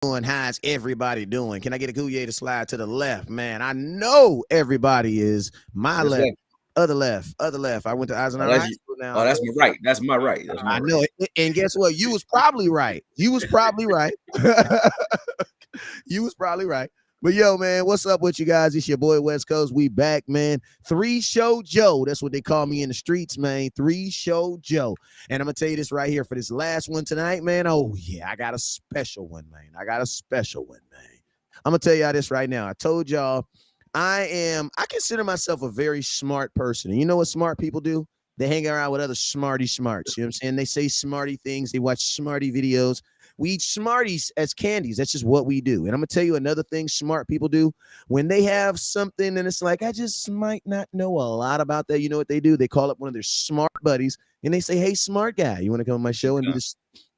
doing? How's everybody doing? Can I get a Gouye to slide to the left? Man, I know everybody is my That's left, left. other left. I went to Oh, Eisenhower that's High you. School now. Oh, that's my right. That's my right. That's my I right. know it. And guess what? You was probably right. You was probably right. You was probably right. But yo, man, what's up with you guys? It's your boy West Coast. We back, man. Three Show Joe. That's what they call me in the streets, man. Three Show Joe. And I'm gonna tell you this right here for this last one tonight, man. Oh yeah, I got a special one, man. I got a special one, man. I'm gonna tell y'all this right now. I told y'all I consider myself a very smart person. And you know what smart people do? They hang around with other smarty smarts. You know what I'm saying? They say smarty things, they watch smarty videos. We eat Smarties as candies. That's just what we do. And I'm gonna tell you another thing smart people do. When they have something and it's like, I just might not know a lot about that. You know what they do? They call up one of their smart buddies and they say, "Hey, smart guy, you want to come on my show and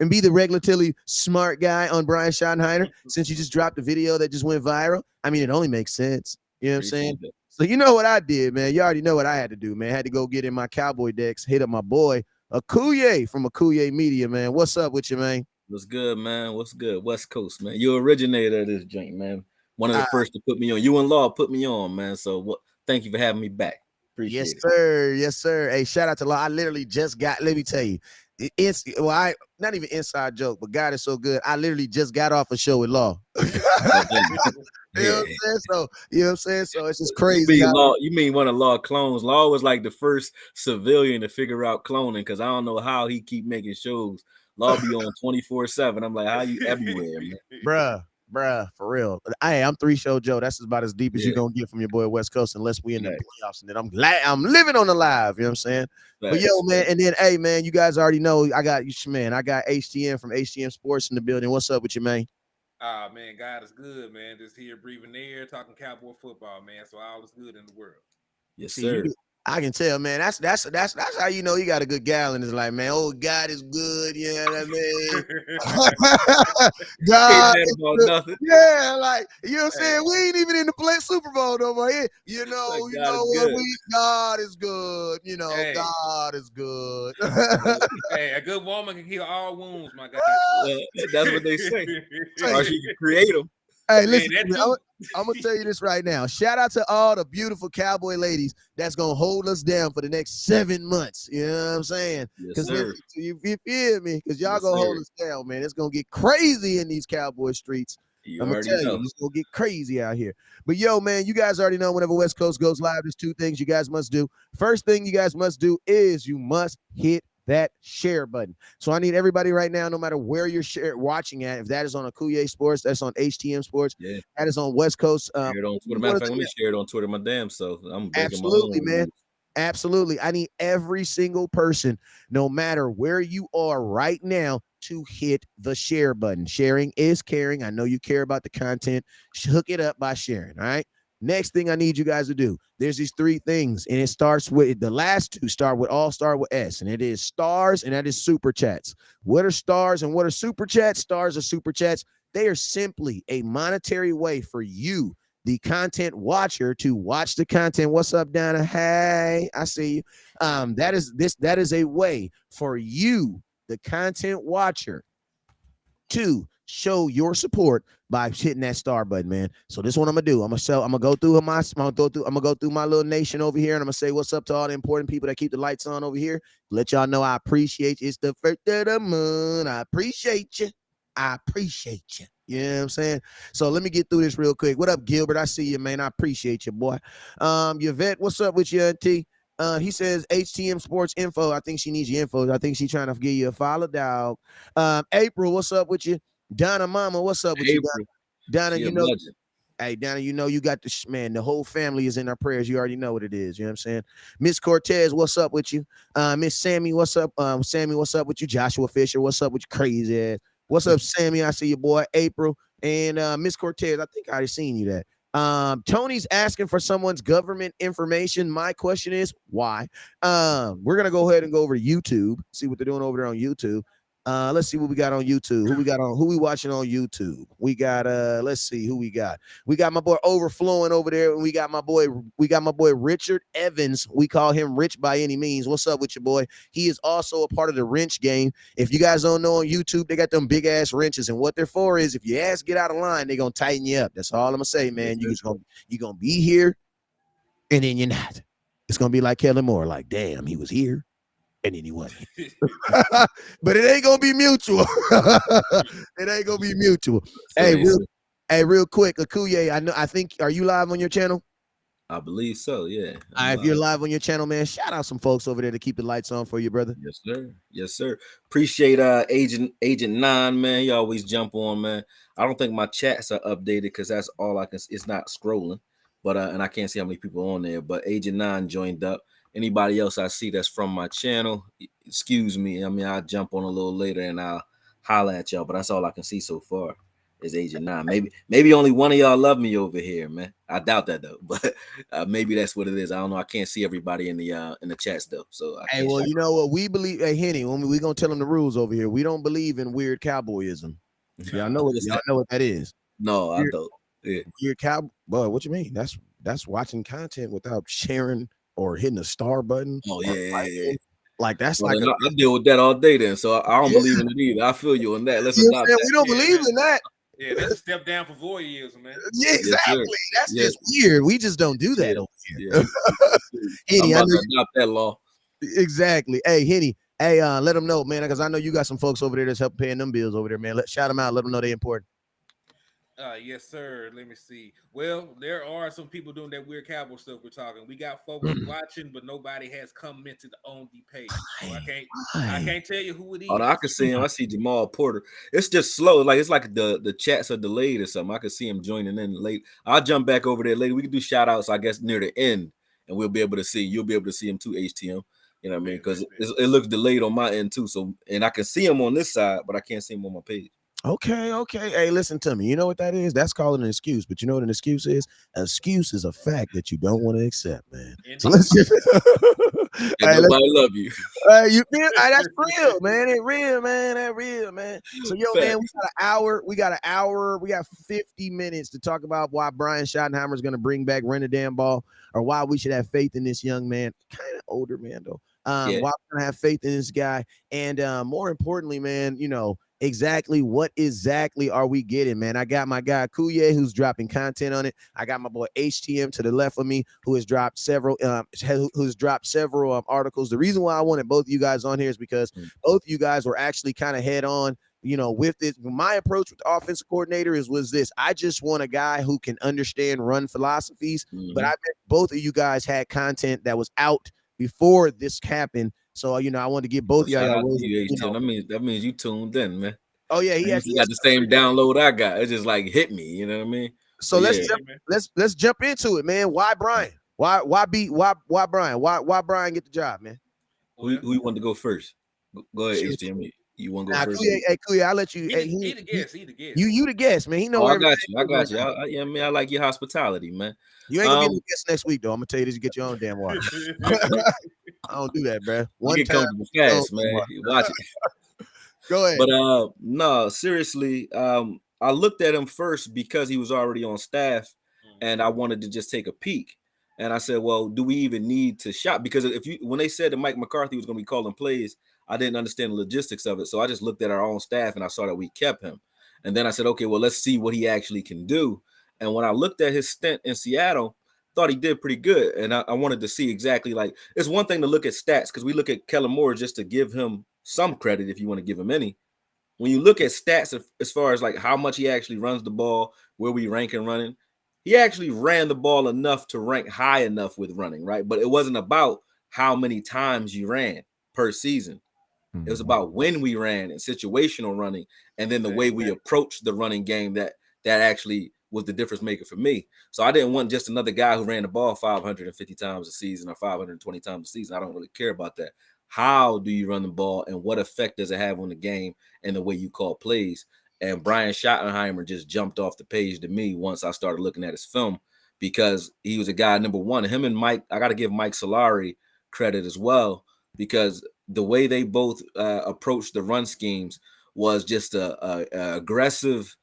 be the regularly smart guy on Brian Schottenheimer since you just dropped a video that just went viral?" I mean, it only makes sense. You know what I'm saying? Appreciate that. So you know what I did, man. You already know what I had to do, man. I had to go get in my cowboy decks, hit up my boy Akuye from Akuye Media, man. What's up with you, man? What's good, man? What's good? West Coast, man. You originator of this joint, man. One of the Uh, first to put me on. You and Law put me on, man. So what? Thank you for having me back. yes, Appreciate it. sir. Yes, sir. Hey, shout out to Law. I literally just got, let me tell you, it's well, I not even inside joke, but God is so good. I literally just got off a show with Law. You Oh, damn. know what Yeah. I'm saying? So, you know what I'm saying? So it's just You crazy mean how Law? You mean one of Law clones? Law was like the first civilian to figure out cloning because I don't know how he keep making shows. Law be on 24/7. I'm like, how you everywhere, man? bruh, for real. Hey, I'm Three Show Joe. That's about as deep as you're Yeah. gonna get from your boy West Coast, unless we in the Facts. playoffs. And then I'm glad I'm living on the live. You know what I'm saying? But yo, Facts. man, and then hey, man, you guys already know I got you, man. I got HTM from HTM Sports in the building. What's up with you, man? Ah man, God is good, man. Just here breathing air, talking cowboy football, man. So all is good in the world. Yes, See, you sir. I can tell, man. That's how you know you got a good gal in his life, man. Oh, God is good. You know what I mean? Ain't God that is about good. nothing. Yeah, like you know what I'm Hey, saying. We ain't even in the play Super Bowl no more. Yeah, Like you God know is what good. we God is good. You know, hey, God is good. hey, a good woman can heal all wounds, my guy. That's what they say. Or Say, she can create them. hey, Hey, listen to that me. too. I'm gonna tell you this right now. Shout out to all the beautiful cowboy ladies that's gonna hold us down for the next 7 months. You know what I'm saying? Yes, Because sir. you feel me? Because y'all Yes, gonna hold sir. us down, man. It's gonna get crazy in these cowboy streets. You I'm gonna already tell you, know. it's gonna get crazy out here. But yo, man, you guys already know whenever West Coast goes live, there's two things you guys must do. First thing you guys must do is you must hit that share button. So I need everybody right now, no matter where you're watching at, if that is on Akuye Sports, that's on HTM Sports, Yeah. that is on West Coast. Share it on Twitter. Matter One of of fact, let me the, share it on Twitter my damn self. I'm breaking my absolutely, own man. rules. Absolutely. I need every single person, no matter where you are right now, to hit the share button. Sharing is caring. I know you care about the content. Hook it up by sharing. All right. Next thing I need you guys to do, there's these three things, and it starts with the last two start with S, and it is stars, and that is super chats. What are stars and what are super chats? Stars are super chats. They are simply a monetary way for you, the content watcher, to watch the content. What's up, Donna? Hey, I see you. That is a way for you, the content watcher, to show your support by hitting that star button, man. So this is what I'm gonna do. I'm gonna go through my little nation over here, and I'm gonna say what's up to all the important people that keep the lights on over here. Let y'all know I appreciate you. It's the first of the month. I appreciate you. I appreciate you. You know what I'm saying? So let me get through this real quick. What up, Gilbert? I see you, man. I appreciate you, boy. Yvette, what's up with you, Auntie? He says HTM Sports Info. I think she needs your info. I think she's trying to give you a follow, dog. April, what's up with you? Donna Mama, what's up with you, April, Donna? Donna, she a you know, legend. hey, Donna, you know you got the man. The whole family is in our prayers. You already know what it is. You know what I'm saying? Miss Cortez, what's up with you? Miss Sammy, what's up? Sammy, what's up with you? Joshua Fisher, what's up with you? Crazy ass. What's up, Sammy? I see your boy April and Miss Cortez. I think I already seen you that. Tony's asking for someone's government information. My question is why? We're gonna go ahead and go over to YouTube, see what they're doing over there on YouTube. Let's see what we got on YouTube. Who we watching on YouTube? We got let's see who we got. We got my boy Overflowing over there, and we got my boy Richard Evans. We call him Rich by any means. What's up with your boy? He is also a part of the wrench game. If you guys don't know, on YouTube, they got them big ass wrenches, and what they're for is if your ass get out of line, they're gonna tighten you up. That's all I'm gonna say, man. You're gonna be here, and then you're not. It's gonna be like Kellen Moore, like, damn, he was here. And then he wasn't. But it ain't gonna be mutual. It ain't gonna be mutual. Real quick, Akuye, I think, are you live on your channel? I believe so, yeah. If you're live on your channel, man, shout out some folks over there to keep the lights on for you, brother. Yes, sir. Yes, sir. Appreciate Agent 9, man. He always jump on, man. I don't think my chats are updated because that's all I can. It's not scrolling, but and I can't see how many people on there. But Agent 9 joined up. Anybody else I see that's from my channel, excuse me. I mean, I'll jump on a little later and I'll holler at y'all, but that's all I can see so far is Agent 9. Maybe only one of y'all love me over here, man. I doubt that though, but maybe that's what it is. I don't know. I can't see everybody in the chats though. So hey, well, you know what we believe. Hey, Henny, we gonna tell them the rules over here. We don't believe in weird cowboyism. Y'all know what that is. No, I don't. Yeah. Weird cow. Boy, what you mean? That's watching content without sharing or hitting the star button. Oh yeah. Like that's I deal with that all day then, so I don't believe in it either. I feel you on that. Let's adopt that. We don't believe in that. Yeah, that's a step down for voyeurism, man. Yeah, exactly. That's just weird. We just don't do that over here. Henny, I'm about to adopt that law. Exactly. Hey, Henny. Hey, let them know, man, because I know you got some folks over there that's helping paying them bills over there, man. Shout them out. Let them know they're important. Yes, sir. Let me see. Well, there are some people doing that weird cowboy stuff we're talking. We got folks watching, but nobody has commented on the page. So I can't tell you who it is. Oh, no, I can see him. I see Jamal Porter. It's just slow. It's like the chats are delayed or something. I can see him joining in late. I'll jump back over there later. We can do shout outs, I guess, near the end, and we'll be able to see. You'll be able to see him too, HTM. You know what I mean? Because it looks delayed on my end too. So, and I can see him on this side, but I can't see him on my page. Okay. Hey, listen to me. You know what that is? That's calling an excuse. But you know what an excuse is? An excuse is a fact that you don't want to accept, man. So let's just nobody love you. You feel that's real, man. It's real, man. That's real, man. So man, we got an hour. We got 50 minutes to talk about why Brian Schottenheimer is going to bring back Run the Damn Ball, or why we should have faith in this young man, kind of older man though. Why we're gonna have faith in this guy, and more importantly, man, you know. Exactly what are we getting, man? I got my guy Kuye who's dropping content on it. I got my boy HTM to the left of me who has dropped several articles. The reason why I wanted both of you guys on here is because both of you guys were actually kind of head on, you know, with this. My approach with the offensive coordinator was this. I just want a guy who can understand run philosophies, but I bet both of you guys had content that was out before this happened. So, you know, I wanted to give both of y'all. That means you tuned in, man. Oh yeah, he got the same download I got. It just like hit me, you know what I mean? So let's jump into it, man. Why Brian? Why Brian? Why Brian get the job, man? Who you want to go first? Go ahead, HTM. You want to go first? Hey, Kuya, I'll let you. He the guest. You the guest, man. He know. I got you. I like your hospitality, man. You ain't gonna be the guest next week, though. I'm gonna tell you this: you get your own damn water. I don't do that, bro. One time, fast, man. Watch it. Go ahead. But no, seriously, I looked at him first because he was already on staff, and I wanted to just take a peek. And I said, well, do we even need to shop? Because when they said that Mike McCarthy was going to be calling plays, I didn't understand the logistics of it. So I just looked at our own staff and I saw that we kept him. And then I said, okay, well, let's see what he actually can do. And when I looked at his stint in Seattle, thought he did pretty good. And I wanted to see exactly, like, it's one thing to look at stats because we look at Kellen Moore just to give him some credit if you want to give him any. When you look at stats as far as like how much he actually runs the ball, where we rank in running, he actually ran the ball enough to rank high enough with running, right? But it wasn't about how many times you ran per season. It was about when we ran and situational running, and then the way we approached the running game that actually was the difference maker for me. So I didn't want just another guy who ran the ball 550 times a season or 520 times a season. I don't really care about that. How do you run the ball, and what effect does it have on the game and the way you call plays? And Brian Schottenheimer just jumped off the page to me once I started looking at his film, because he was a guy, number one. Him and Mike, I got to give Mike Solari credit as well, because the way they both approached the run schemes was just a aggressive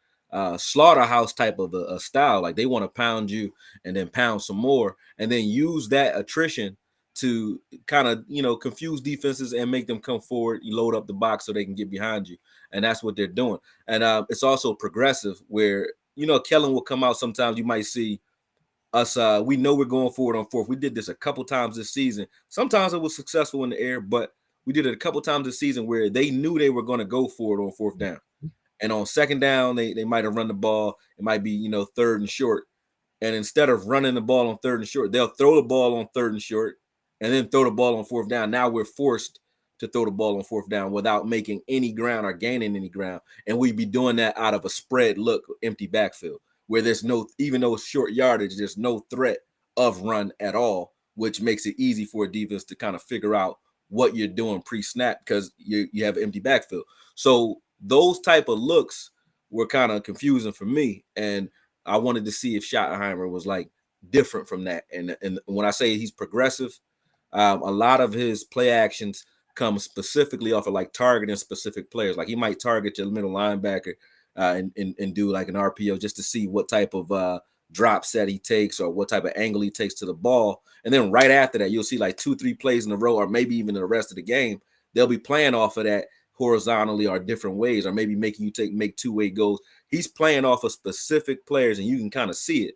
slaughterhouse type of a style. Like they want to pound you and then pound some more, and then use that attrition to kind of confuse defenses and make them come forward. You load up the box so they can get behind you, and that's what they're doing. And it's also progressive, where Kellen will come out. Sometimes you might see us, we know we're going forward on fourth. We did this a couple times this season. Sometimes it was successful in the air, but we did it a couple times this season where they knew they were going to go for it on fourth down. And on second down, they might have run the ball. It might be, third and short. And instead of running the ball on third and short, they'll throw the ball on third and short and then throw the ball on fourth down. Now we're forced to throw the ball on fourth down without making any ground or gaining any ground. And we'd be doing that out of a spread look, empty backfield, where there's no, even though it's short yardage, there's no threat of run at all, which makes it easy for a defense to kind of figure out what you're doing pre-snap because you have an empty backfield. So those type of looks were kind of confusing for me. And I wanted to see if Schottenheimer was like different from that. And when I say he's progressive, a lot of his play actions come specifically off of like targeting specific players. Like he might target your middle linebacker and do like an RPO just to see what type of drop set he takes or what type of angle he takes to the ball. And then right after that, you'll see like 2-3 plays in a row, or maybe even the rest of the game, they'll be playing off of that horizontally or different make 2-way goals. He's playing off of specific players, and you can kind of see it.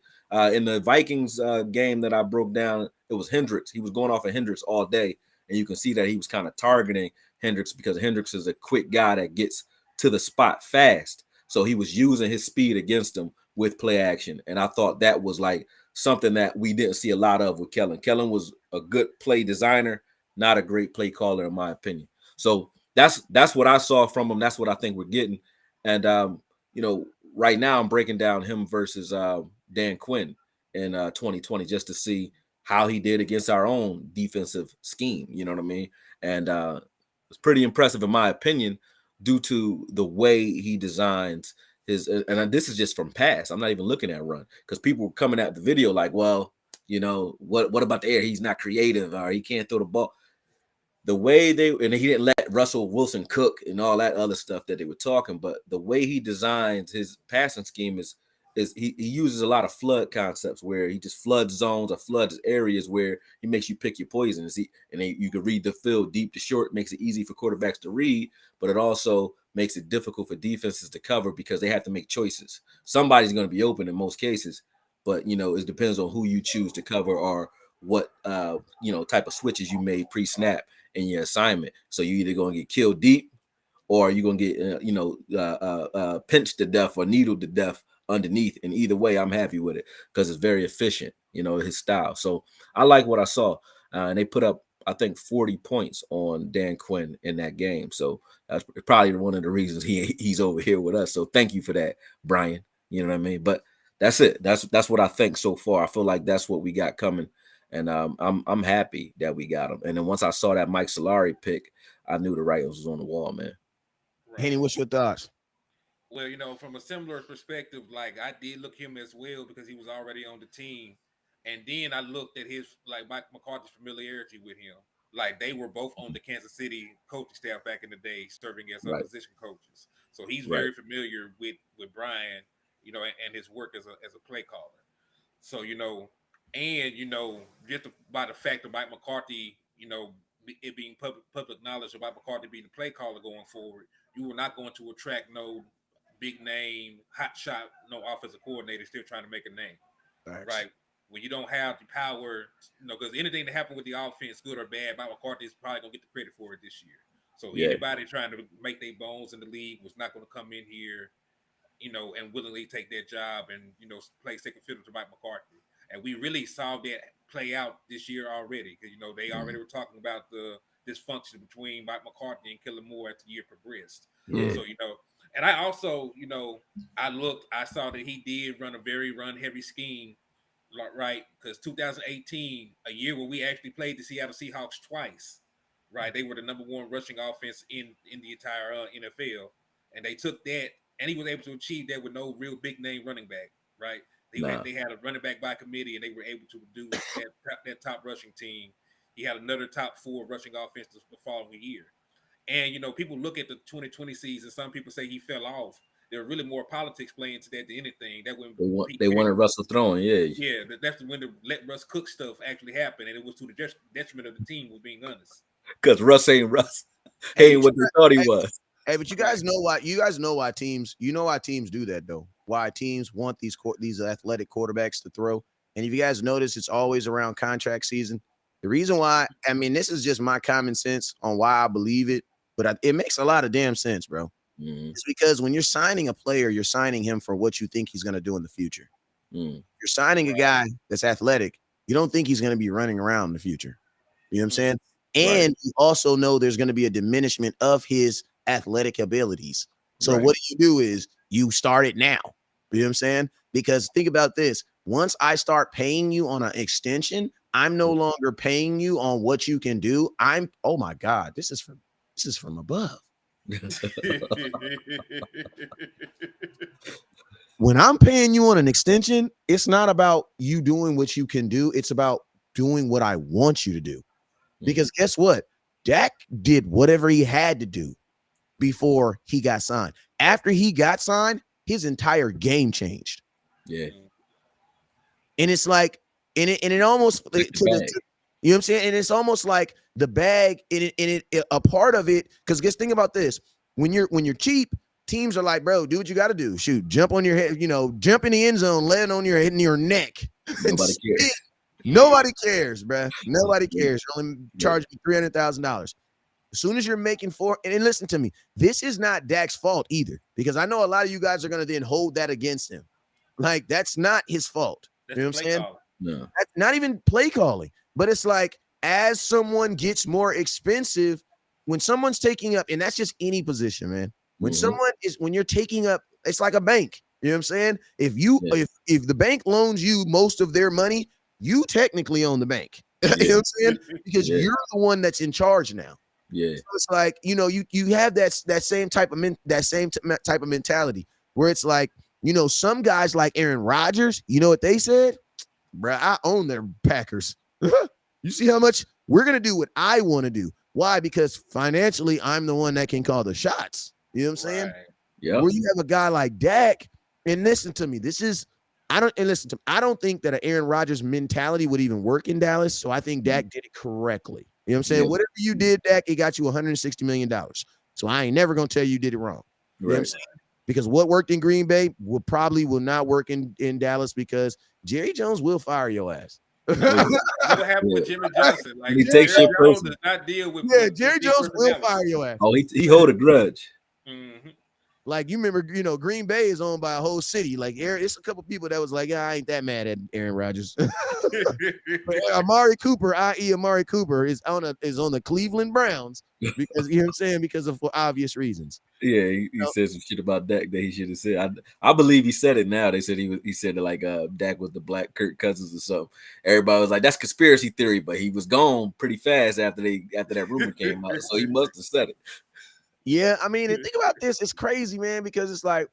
In the Vikings game that I broke down, it was Hendricks. He was going off of Hendricks all day, and you can see that he was kind of targeting Hendricks because Hendricks is a quick guy that gets to the spot fast. So he was using his speed against him with play action, and I thought that was like something that we didn't see a lot of with Kellen. Kellen was a good play designer, not a great play caller in my opinion. So that's what I saw from him. That's what I think we're getting. And right now I'm breaking down him versus Dan Quinn in 2020 just to see how he did against our own defensive scheme. You know what I mean? And it's pretty impressive in my opinion due to the way he designs his. And this is just from pass. I'm not even looking at run because people were coming at the video like, well, what about the air? He's not creative or he can't throw the ball. The way and he didn't let Russell Wilson cook and all that other stuff that they were talking, but the way he designs his passing scheme is he uses a lot of flood concepts where he just floods zones or floods areas where he makes you pick your poison. You can read the field deep to short, makes it easy for quarterbacks to read, but it also makes it difficult for defenses to cover because they have to make choices. Somebody's going to be open in most cases, but it depends on who you choose to cover or what type of switches you made pre-snap in your assignment. So you either going to get killed deep or you're going to get pinched to death or needled to death underneath. And either way, I'm happy with it because it's very efficient, his style. So I like what I saw. And they put up, I think, 40 points on Dan Quinn in that game. So that's probably one of the reasons he's over here with us. So thank you for that, Brian. You know what I mean? But that's it. That's what I think so far. I feel like that's what we got coming. And I'm happy that we got him. And then once I saw that Mike Solari pick, I knew the writing was on the wall, man. Right. Henny, what's your thoughts? Well, from a similar perspective, like I did look him as well because he was already on the team, and then I looked at his like Mike McCarthy's familiarity with him. Like they were both on the Kansas City coaching staff back in the day, serving as Right. position coaches. So he's Right. very familiar with Brian, and his work as a play caller. So and just by the fact of Mike McCarthy, it being public knowledge about McCarthy being the play caller going forward, you were not going to attract no big name, hot shot, no offensive coordinator still trying to make a name, Thanks. right? When you don't have the power, because anything that happened with the offense, good or bad, Mike McCarthy is probably gonna get the credit for it this year. So Yeah. anybody trying to make their bones in the league was not going to come in here, and willingly take their job and play second fiddle to Mike McCarthy. And we really saw that play out this year already because they already were talking about the dysfunction between Mike McCarthy and Kellen Moore as the year progressed. Yeah. So and I also I saw that he did run a very run heavy scheme, right? Because 2018, a year where we actually played the Seattle Seahawks twice, right? They were the number one rushing offense in the entire NFL, and they took that, and he was able to achieve that with no real big name running back, right? They Nah. had a running back by committee, and they were able to reduce that top rushing team he had another top 4 rushing offense the following year. And people look at the 2020 season. Some people say he fell off. There are really more politics playing to that than anything. That when They wanted Russell throwing, that's when the let Russ cook stuff actually happened, and it was to the detriment of the team. Was being honest. because Russ ain't Russ. Hey, Ain't what they thought he was. Hey, but you guys know why? You guys know why teams? You know why teams do that though? Why teams want these athletic quarterbacks to throw? And if you guys notice, it's always around contract season. The reason why, I mean, this is just my common sense on why I believe it, but it makes a lot of damn sense, bro. It's because when you're signing a player, you're signing him for what you think he's going to do in the future. You're signing a guy that's athletic. You don't think he's going to be running around in the future. You know what I'm saying? And you also know there's going to be a diminishment of his athletic abilities. So what do is you start it now. You know what I'm saying? Because think about this. Once I start paying you on an extension, I'm no longer paying you on what you can do. Oh my God, this is from above. When I'm paying you on an extension, it's not about you doing what you can do. It's about doing what I want you to do. Because guess what? Dak did whatever he had to do before he got signed. After he got signed, his entire game changed. Yeah. And it's like, and it almost, you know what I'm saying? And it's almost like the bag, a part of it, because think about this. When you're cheap, teams are like, bro, do what you got to do. Shoot, jump on your head, jump in the end zone, land on your head and your neck. Nobody cares. Nobody cares, bro. Nobody cares. You're only charging me $300,000. As soon as you're making and listen to me, this is not Dak's fault either, because I know a lot of you guys are going to then hold that against him. Like, that's not his fault. That's you know what I'm saying? No. That's not even play calling, but it's like, as someone gets more expensive, when someone's taking up, and that's just any position, man. When when you're taking up, it's like a bank. You know what I'm saying? If the bank loans you most of their money, you technically own the bank. You know what I'm saying? Because you're the one that's in charge now. Yeah. So it's like, you have that same type of mentality where it's like, some guys like Aaron Rodgers, you know what they said? Bruh, I own their Packers. You see how much we're going to do what I want to do. Why? Because financially, I'm the one that can call the shots. You know what I'm saying? Yeah. Where you have a guy like Dak, and listen to me, I don't think that an Aaron Rodgers mentality would even work in Dallas. So I think Dak did it correctly. You know what I'm saying? Whatever you did, Dak, it got you $160 million. So I ain't never going to tell you did it wrong. You know what I'm saying? Because what worked in Green Bay will not work in Dallas, because Jerry Jones will fire your ass. What happened with Jimmy Johnson? Like, he takes Jerry it Jones personally. does not deal with Jerry Jones will fire your ass. Oh, he hold a grudge. Like, you remember, Green Bay is owned by a whole city. Like, it's a couple people that was like, yeah, I ain't that mad at Aaron Rodgers. But Amari Cooper, i.e. Amari Cooper, is on the Cleveland Browns because, you know what I'm saying, because of obvious reasons. Yeah, he said some shit about Dak that he should have said. I believe he said it now. They said he said it like Dak was the black Kirk Cousins or something. Everybody was like, that's conspiracy theory, but he was gone pretty fast after that rumor came out. So he must have said it. Yeah, I mean, and think about this. It's crazy, man, because it's like,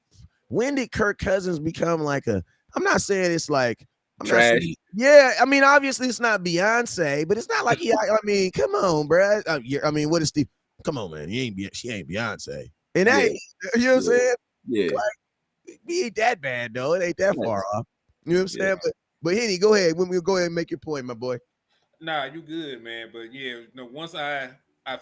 when did Kirk Cousins become like I'm not saying it's like trash. I mean, obviously it's not Beyonce, but it's not like, I mean, come on, bro. I mean, what is Steve? Come on, man. She ain't Beyonce. And that, you know what I'm saying? Yeah. Like, he ain't that bad, though. It ain't that far off. You know what I'm saying? But Henny, go ahead. We'll go ahead and make your point, my boy. Nah, you good, man. But yeah, once I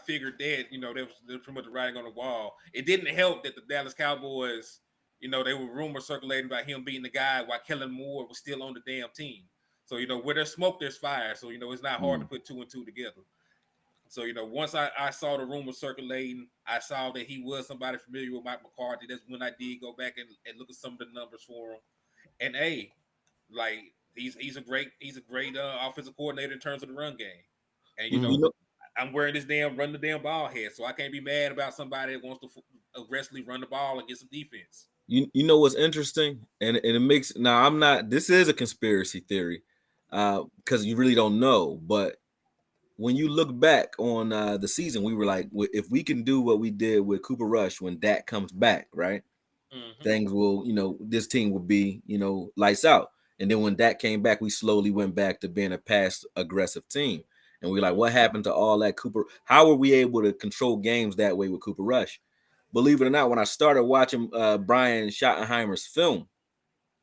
figured that, there was pretty much the writing on the wall. It didn't help that the Dallas Cowboys, they were rumors circulating about him being the guy while Kellen Moore was still on the damn team. So, where there's smoke, there's fire. So, it's not hard to put 2 and 2 together. So, once I saw the rumors circulating, I saw that he was somebody familiar with Mike McCarthy. That's when I did go back and look at some of the numbers for him. And like, he's a great offensive coordinator in terms of the run game. And I'm wearing this run the damn ball head, so I can't be mad about somebody that wants to aggressively run the ball and get some defense. You know what's interesting, and it makes this is a conspiracy theory, because you really don't know. But when you look back on the season, we were like, if we can do what we did with Cooper Rush when Dak comes back, right? Things will, this team will be, lights out. And then when Dak came back, we slowly went back to being a pass aggressive team. And we're like, what happened to all that Cooper? How were we able to control games that way with Cooper Rush? Believe it or not, when I started watching Brian Schottenheimer's film,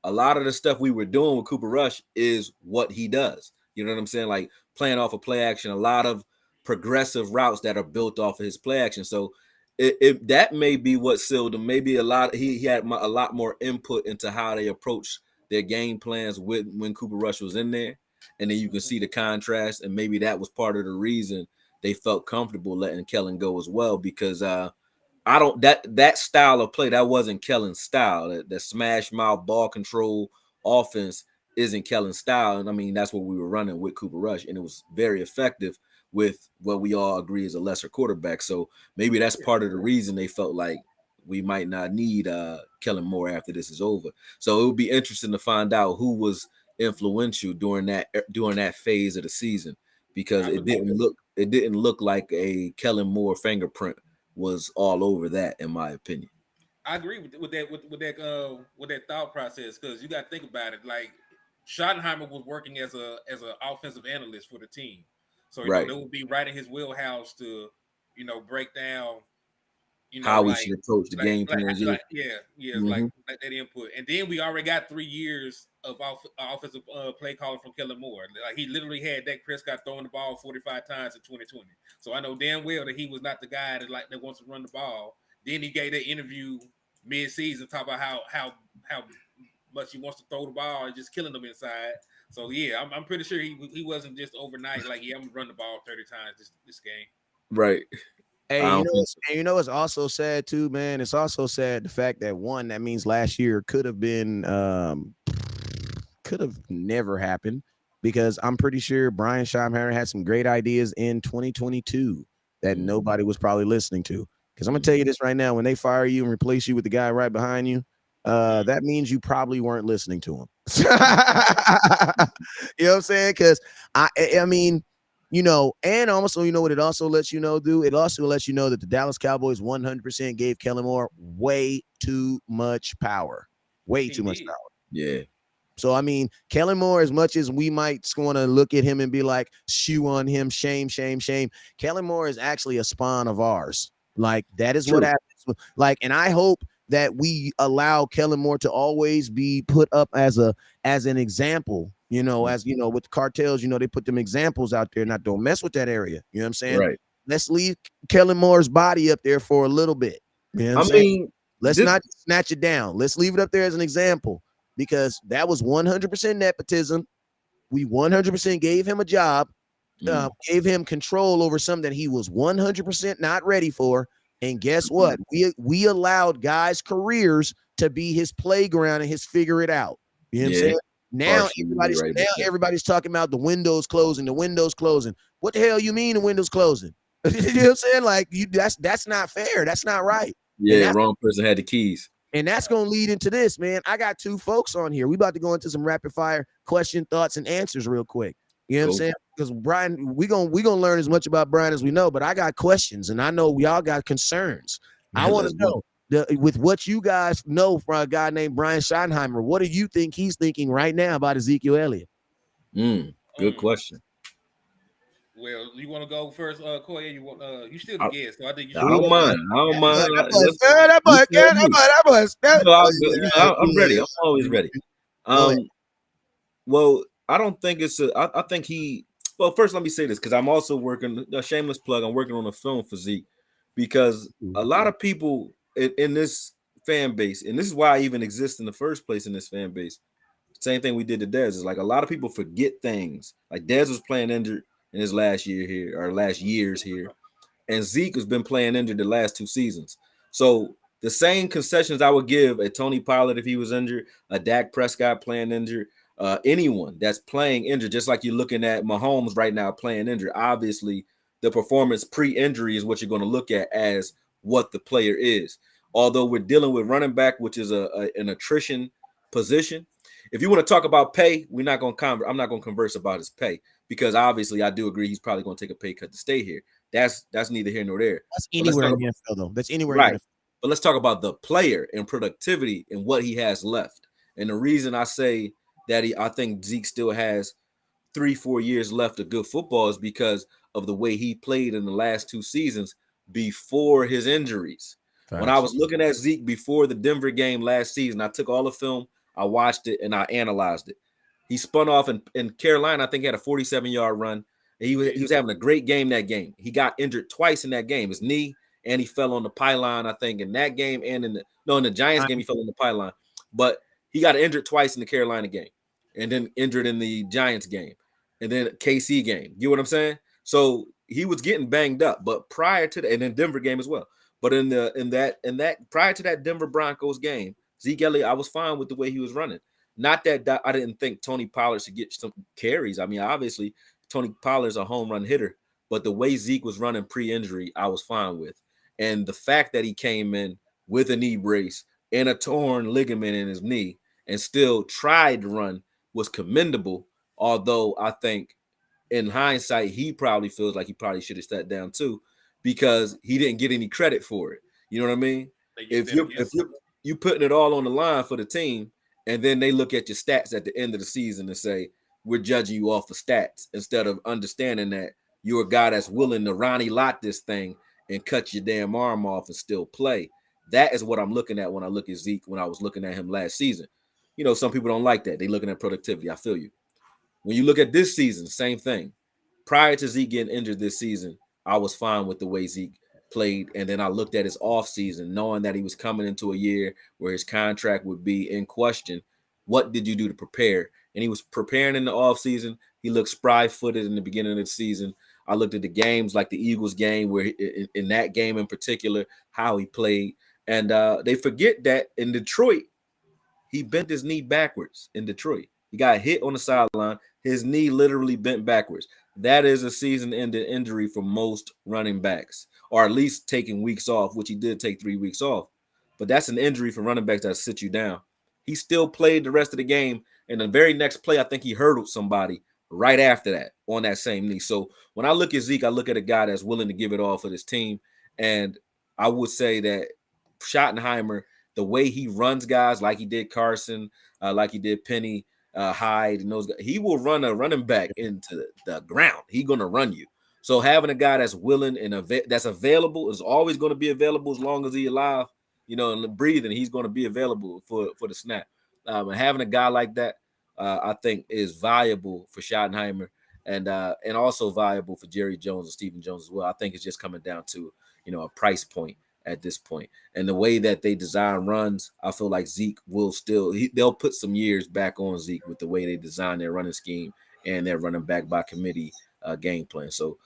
a lot of the stuff we were doing with Cooper Rush is what he does. You know what I'm saying? Like playing off of play action, a lot of progressive routes that are built off of his play action. So that may be what sealed him. Maybe he had a lot more input into how they approach their game plans with when Cooper Rush was in there. And then you can see the contrast, and maybe that was part of the reason they felt comfortable letting Kellen go as well, because I don't that style of play, that wasn't Kellen's style. That smash mouth ball control offense isn't Kellen's style. And I mean, that's what we were running with Cooper Rush, and it was very effective with what we all agree is a lesser quarterback. So maybe that's part of the reason they felt like we might not need Kellen Moore after this is over. So it would be interesting to find out who was influential during that phase of the season, because it didn't look like a Kellen Moore fingerprint was all over that, in my opinion. I agree with that thought process, because you got to think about it. Like Schottenheimer was working as a offensive analyst for the team, so Right. that would be right in his wheelhouse to break down how we should approach the game plan. Like that input. And then we already got 3 years of offensive play calling from Kellen Moore. Like he literally had Dak Prescott throwing the ball 45 times in 2020. So I know damn well that he was not the guy that wants to run the ball. Then he gave that interview mid-season talk about how much he wants to throw the ball and just killing them inside. So yeah, I'm pretty sure he wasn't just overnight like, yeah, I'm gonna run the ball 30 times this game. Right. Hey, it's also sad too, man. It's also sad the fact that that means last year could have never happened, because I'm pretty sure Brian Schottenheimer had some great ideas in 2022 that nobody was probably listening to. Because I'm gonna tell you this right now: when they fire you and replace you with the guy right behind you, that means you probably weren't listening to him. You know what I'm saying? Because I mean. And also, what it also lets you know, dude? It also lets you know that the Dallas Cowboys 100% gave Kellen Moore way too much power. Way too much power. Yeah. So, I mean, Kellen Moore, as much as we might want to look at him and be like, shoe on him, shame, shame, shame, Kellen Moore is actually a spawn of ours. Like, that is what happens. Like, and I hope that we allow Kellen Moore to always be put up as an example. With the cartels, they put them examples out there. Not don't mess with that area. You know what I'm saying? Right. Let's leave Kellen Moore's body up there for a little bit. You know what I'm saying? Let's not snatch it down. Let's leave it up there as an example, because that was 100% nepotism. We 100% gave him a job, gave him control over something that he was 100% not ready for. And guess what? We allowed guys' careers to be his playground and his figure it out. You know what I'm saying? Now everybody's talking about the windows closing. What the hell you mean the windows closing? You know what I'm saying? Like that's not fair. That's not right. Yeah, wrong person had the keys. And that's gonna lead into this, man. I got two folks on here. We about to go into some rapid fire question, thoughts, and answers real quick. You know what I'm saying? Because Brian, we gonna learn as much about Brian as we know, but I got questions, and I know we all got concerns. I want to know. With what you guys know from a guy named Brian Schottenheimer, what do you think he's thinking right now about Ezekiel Elliott? Good question. Well, you want to go first, Koya? You still the guest, so I think you should. I don't mind. I'm ready. I'm always ready. Well, I don't think it's I think he. Well, first let me say this, because I'm also working a shameless plug. I'm working on a film for Zeke, because a lot of people in this fan base, and this is why I even exist in the first place in this fan base. Same thing we did to Dez, is like a lot of people forget things. Like Dez was playing injured in his last years here, and Zeke has been playing injured the last 2 seasons. So the same concessions I would give a Tony Pollard if he was injured, a Dak Prescott playing injured, anyone that's playing injured, just like you're looking at Mahomes right now playing injured. Obviously, the performance pre-injury is what you're going to look at as what the player is. Although we're dealing with running back, which is an attrition position. If you want to talk about pay, I'm not going to converse about his pay, because obviously I do agree he's probably going to take a pay cut to stay here. That's neither here nor there. That's anywhere in the NFL, though. That's anywhere. Right. But let's talk about the player and productivity and what he has left. And the reason I say that I think Zeke still has 3-4 years left of good football is because of the way he played in the last 2 seasons before his injuries. When I Facts. was looking at Zeke before the Denver game last season, I took all the film, I watched it, and I analyzed it. He spun off in Carolina. I think he had a 47-yard run. He was having a great game that game. He got injured twice in that game, his knee, and he fell on the pylon, I think, in that game and in the Giants game, he fell on the pylon. But he got injured twice in the Carolina game and then injured in the Giants game and then KC game. You know what I'm saying? So he was getting banged up, but prior to that, and then Denver game as well. But in that prior to that Denver Broncos game, Zeke Elliott, I was fine with the way he was running. Not that I didn't think Tony Pollard should get some carries. I mean, obviously, Tony Pollard's a home run hitter, but the way Zeke was running pre-injury, I was fine with. And the fact that he came in with a knee brace and a torn ligament in his knee and still tried to run was commendable. Although I think in hindsight, he probably feels like he probably should have sat down too, because he didn't get any credit for it. You know what I mean? If you're putting it all on the line for the team, and then they look at your stats at the end of the season and say, we're judging you off of stats instead of understanding that you're a guy that's willing to Ronnie Lott this thing and cut your damn arm off and still play. That is what I'm looking at when I look at Zeke, when I was looking at him last season. You know, some people don't like that. They're looking at productivity. I feel you. When you look at this season, same thing. Prior to Zeke getting injured this season, I was fine with the way Zeke played. And then I looked at his offseason, knowing that he was coming into a year where his contract would be in question. What did you do to prepare? And he was preparing in the offseason. He looked spry-footed in the beginning of the season. I looked at the games like the Eagles game, where in that game in particular, how he played. And they forget that in Detroit, he bent his knee backwards in Detroit. He got hit on the sideline. His knee literally bent backwards. That is a season-ending injury for most running backs, or at least taking weeks off, which he did take 3 weeks off. But that's an injury for running backs that sit you down. He still played the rest of the game. And the very next play, I think he hurdled somebody right after that on that same knee. So when I look at Zeke, I look at a guy that's willing to give it all for this team. And I would say that Schottenheimer, the way he runs guys like he did Carson, like he did Penny, Hyde, and those guys, he will run a running back into the ground. He's going to run you. So having a guy that's willing and that's available, is always going to be available as long as he's alive, you know, and breathing, he's going to be available for the snap. And having a guy like that, I think, is valuable for Schottenheimer and also valuable for Jerry Jones and Stephen Jones as well. I think it's just coming down to, you know, a price point at this point. And the way that they design runs, I feel like Zeke will they'll put some years back on Zeke with the way they design their running scheme and their running back by committee game plan. So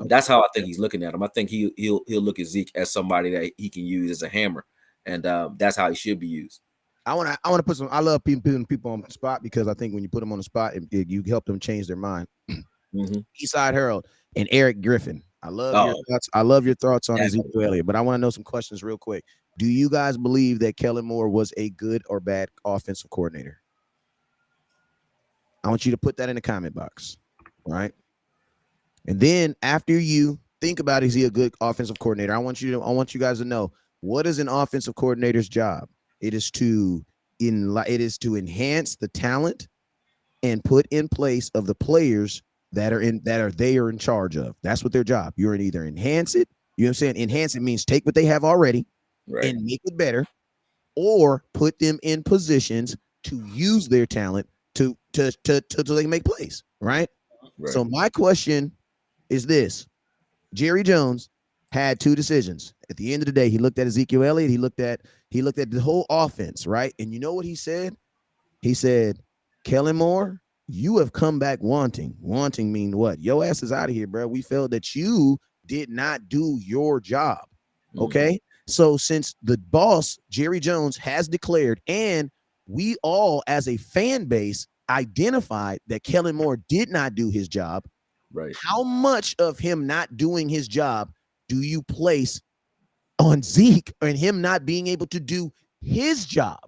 that's how I think he's looking at him. I think he'll look at Zeke as somebody that he can use as a hammer, and that's how he should be used. I want to put some. I love putting people on the spot, because I think when you put them on the spot, you help them change their mind. Mm-hmm. Eastside Harold and Eric Griffin. I love your thoughts. I love your thoughts on Ezekiel Elliott, but I want to know some questions real quick. Do you guys believe that Kellen Moore was a good or bad offensive coordinator? I want you to put that in the comment box, right? And then after you think about, is he a good offensive coordinator? I want you guys to know, what is an offensive coordinator's job? It is to enhance the talent and put in place of the players that are in charge of. That's what their job. You're either enhance it. You know what I'm saying? Enhance it means take what they have already and make it better, or put them in positions to use their talent to they can make plays. Right? So my question is this: Jerry Jones had two decisions. At the end of the day, he looked at Ezekiel Elliott. He looked at the whole offense, right? And you know what he said? He said, Kellen Moore, you have come back wanting. Wanting mean what? Your ass is out of here, bro. We felt that you did not do your job. Okay? So since the boss, Jerry Jones, has declared, and we all as a fan base identified that Kellen Moore did not do his job, right? How much of him not doing his job do you place on Zeke and him not being able to do his job?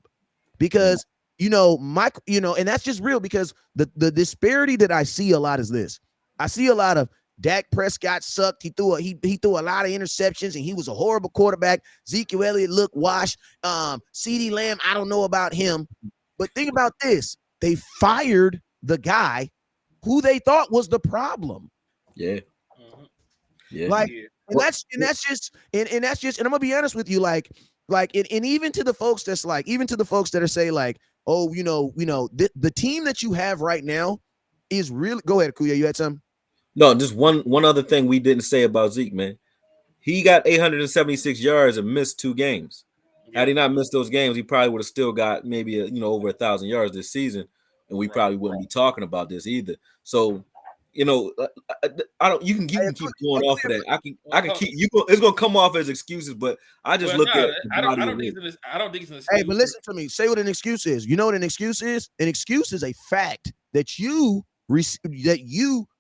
Because and that's just real, because the disparity that I see a lot is this. I see a lot of Dak Prescott sucked. He threw a lot of interceptions and he was a horrible quarterback. Ezekiel Elliott looked washed. CeeDee Lamb, I don't know about him. But think about this. They fired the guy who they thought was the problem. Yeah. Yeah. Like, and that's just, and I'm gonna be honest with you, and even to the folks that's like, even to the folks that are say like, oh, the team that you have right now is really. Go ahead, Kuya. You had some. No, just one other thing we didn't say about Zeke, man. He got 876 yards and missed 2 games. Had he not missed those games, he probably would have still got maybe over 1,000 yards this season, and we probably wouldn't be talking about this either. So, I don't. You can keep going off of that. I can keep you. It's gonna come off as excuses, but I just look at. I don't think it's an excuse. Hey, but listen to me. Say what an excuse is. You know what an excuse is? An excuse is a fact that you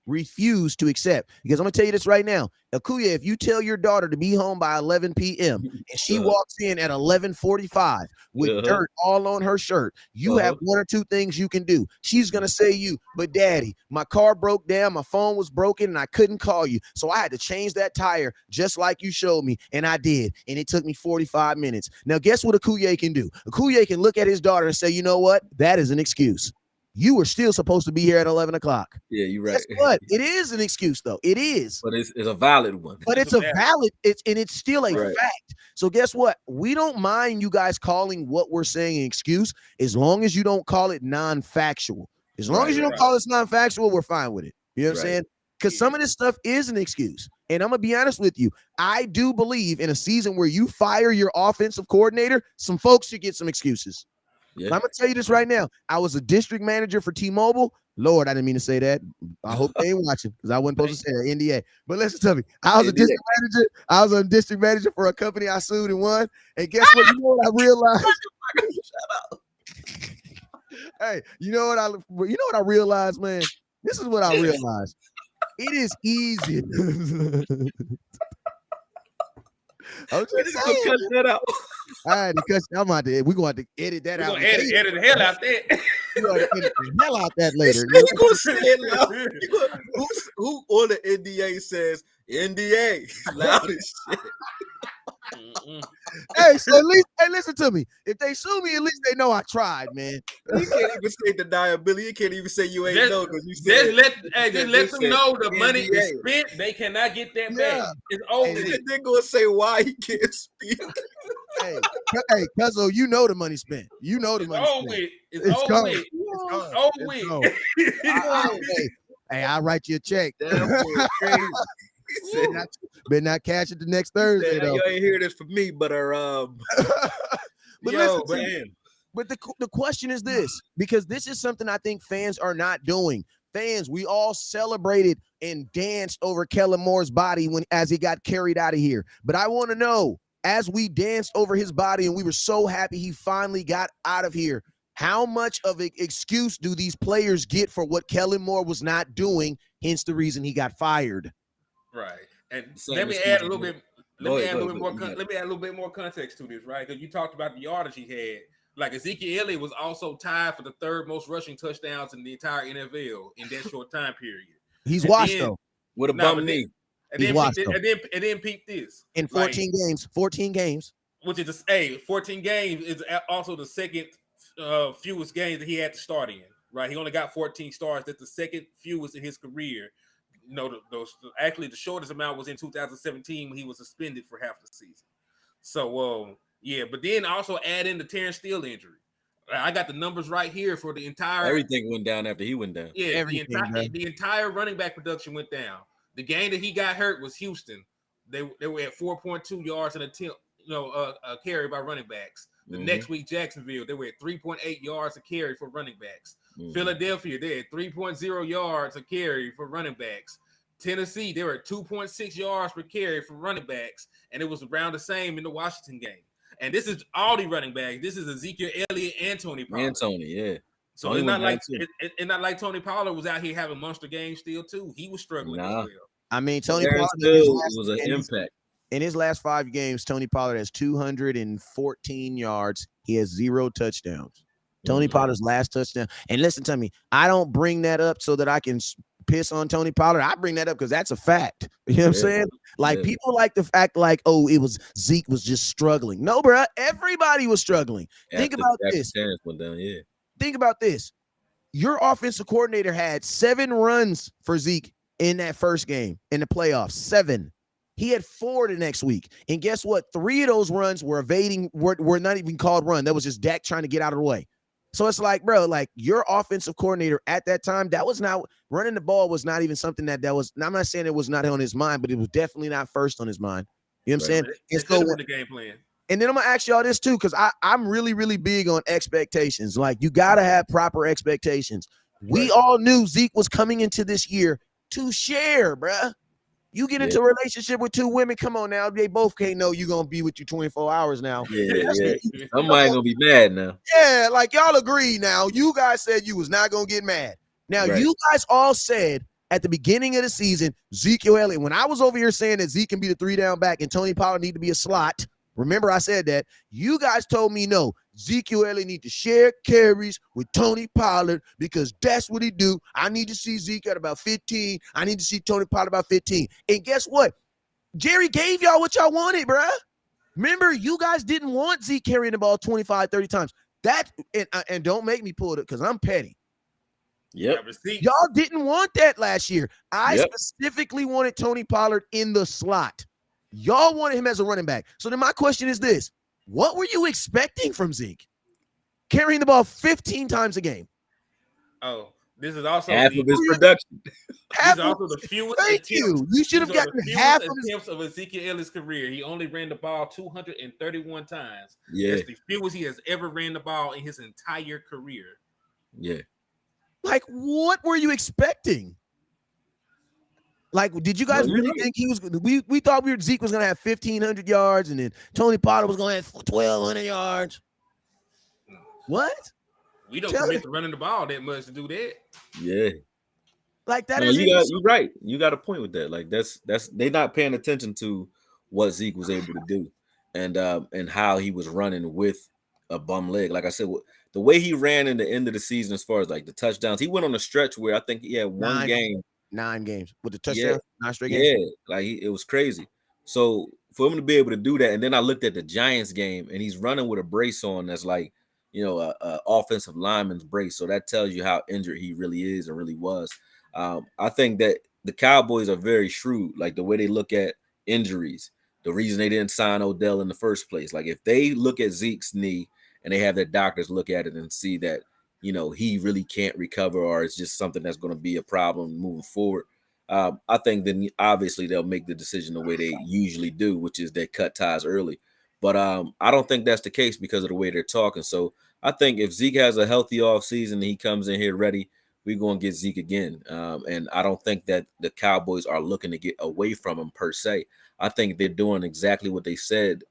refuse to accept. Because I'm gonna tell you this right now, Akuya, if you tell your daughter to be home by 11 p.m. and she walks in at 11:45 with dirt all on her shirt, you have one or two things you can do. She's gonna say but Daddy, my car broke down, my phone was broken, and I couldn't call you, so I had to change that tire just like you showed me, and I did, and it took me 45 minutes. Now, guess what Akuya can do? Akuya can look at his daughter and say, you know what? That is an excuse. You were still supposed to be here at 11 o'clock. Yeah, you're right. Guess what? It is an excuse, though. It is. But it's a valid one. But it's it's still a fact. So guess what? We don't mind you guys calling what we're saying an excuse as long as you don't call it non-factual. As long as you don't call it non-factual, we're fine with it. You know what I'm saying? Because some of this stuff is an excuse. And I'm going to be honest with you. I do believe in a season where you fire your offensive coordinator, some folks should get some excuses. Yeah. I'm gonna tell you this right now. I was a district manager for T-Mobile. Lord, I didn't mean to say that. I hope they ain't watching because I wasn't supposed to say that. NDA. But listen to me. I was a district manager. I was a district manager for a company I sued and won. And guess what? You know what I realized? Hey, you know what I realized, man? This is what I realized. It is easy. I'm just saying. Cut that out. All right, because I'm out there. We're going to edit that out. Edit the hell out that. We're going to edit the hell out that later. You're going to say it loud. Who on the NDA says NDA loud as shit? Hey, so at least, listen to me. If they sue me, at least they know I tried, man. You can't even say deniability. You can't even say you ain't know because you said. Just let them know the money is spent. They cannot get that back. It's over. They're gonna say why he can't speak. Hey, Cuzzo, you know the money spent. You know the money spent. It's over with. Hey, I'll write you a check. Better not cash it the next Thursday, though. You ain't hear this from me, but but But the question is this, because this is something I think fans are not doing. Fans, we all celebrated and danced over Kellen Moore's body as he got carried out of here. But I want to know, as we danced over his body and we were so happy he finally got out of here, how much of an excuse do these players get for what Kellen Moore was not doing, hence the reason he got fired? Right. And let me add a little bit. Let me add a little bit more context to this, right? Because you talked about the yardage he had. Like Ezekiel Elliott was also tied for the third most rushing touchdowns in the entire NFL in that short time period. He's washed though with a bum knee. And then peep this in 14 games, which is 14 games is also the second fewest games that he had to start in. Right, he only got 14 starts. That's the second fewest in his career. Actually, the shortest amount was in 2017 when he was suspended for half the season. So, but then also add in the Terrence Steele injury. I got the numbers right here for the entire. Everything went down after he went down. Yeah, the entire running back production went down. The game that he got hurt was Houston. They were at 4.2 yards an attempt, a carry by running backs. The next week, Jacksonville, they were at 3.8 yards a carry for running backs. Philadelphia, they had 3.0 yards a carry for running backs. Tennessee, they were at 2.6 yards per carry for running backs, and it was around the same in the Washington game. And this is all the running backs. This is Ezekiel Elliott and Tony Pollard. Yeah. So it's not like Tony Pollard was out here having monster games still too. He was struggling as well. I mean, Tony Pollard was an impact. In his last 5 games, Tony Pollard has 214 yards. He has 0 touchdowns. Tony Pollard's last touchdown. And listen to me, I don't bring that up so that I can piss on Tony Pollard. I bring that up because that's a fact. You know what I'm saying? Like people like the fact like, oh, it was Zeke was just struggling. No, bro, everybody was struggling. Think about this. Went down, Think about this. your offensive coordinator had 7 runs for Zeke in that first game in the playoffs. 7. He had 4 the next week. And guess what? 3 of those runs were were not even called run. That was just Dak trying to get out of the way. So it's like, bro, like your offensive coordinator at that time, that was not running the ball was not even something that was. I'm not saying it was not on his mind, but it was definitely not first on his mind. You know what I'm saying? It could have been the game plan. And then I'm gonna ask y'all this too, because I'm really, really big on expectations. Like you gotta have proper expectations. We all knew Zeke was coming into this year to share, bruh. You get into a relationship with 2 women, come on now. They both can't know you're gonna be with you 24 hours now. Yeah. Somebody gonna be mad now. Yeah, like y'all agree now. You guys said you was not gonna get mad. Now you guys all said at the beginning of the season, Ezekiel Elliott, when I was over here saying that Zeke can be the 3-down back and Tony Pollard need to be a slot. Remember, I said that. You guys told me no. Ezekiel Elliott need to share carries with Tony Pollard because that's what he do. I need to see Zeke at about 15. I need to see Tony Pollard about 15. And guess what? Jerry gave y'all what y'all wanted, bruh. Remember, you guys didn't want Zeke carrying the ball 25, 30 times. That and don't make me pull it because I'm petty. Yep. Y'all didn't want that last year. I specifically wanted Tony Pollard in the slot. Y'all wanted him as a running back. So then my question is this. What were you expecting from Zeke? Carrying the ball 15 times a game. Oh, this is also half of his production. These are also the fewest attempts. You should have gotten half of attempts of Ezekiel Elliott's career. He only ran the ball 231 times. Yeah. That's the fewest he has ever ran the ball in his entire career. Yeah. Like, what were you expecting? Like, did you guys really think he was? We thought Zeke was gonna have 1,500 yards, and then Tony Pollard was gonna have 1,200 yards. What? We don't commit to running the ball that much to do that. Yeah. Like that you're right. You got a point with that. Like that's they're not paying attention to what Zeke was able to do, and how he was running with a bum leg. Like I said, the way he ran in the end of the season, as far as like the touchdowns, he went on a stretch where I think he had 9 games with the touchdown, 9 straight games. Yeah, like it was crazy. So for him to be able to do that, and then I looked at the Giants game, and he's running with a brace on that's like, a offensive lineman's brace. So that tells you how injured he really is and really was. I think that the Cowboys are very shrewd, like the way they look at injuries. The reason they didn't sign Odell in the first place, like if they look at Zeke's knee and they have their doctors look at it and see that, he really can't recover, or it's just something that's going to be a problem moving forward. I think then obviously they'll make the decision the way they usually do, which is they cut ties early. But I don't think that's the case because of the way they're talking. So I think if Zeke has a healthy offseason and he comes in here ready, we're going to get Zeke again. And I don't think that the Cowboys are looking to get away from him per se. I think they're doing exactly what they said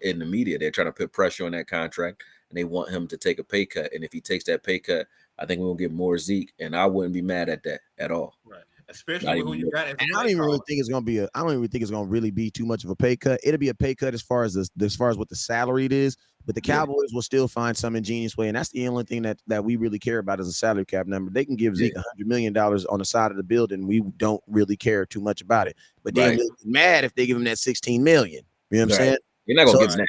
in the media. They're trying to put pressure on that contract, and they want him to take a pay cut. And if he takes that pay cut, I think we'll get more Zeke, and I wouldn't be mad at that at all. Right. Especially with who you got. And I don't even really think it's going to be I don't even think it's going to really be too much of a pay cut. It'll be a pay cut as far as what the salary it is, but the Cowboys will still find some ingenious way, and that's the only thing that we really care about is a salary cap number. They can give Zeke $100 million on the side of the building. We don't really care too much about it, but then we'll be mad if they give him that $16 million. You know what I'm saying? You're not gonna get mad.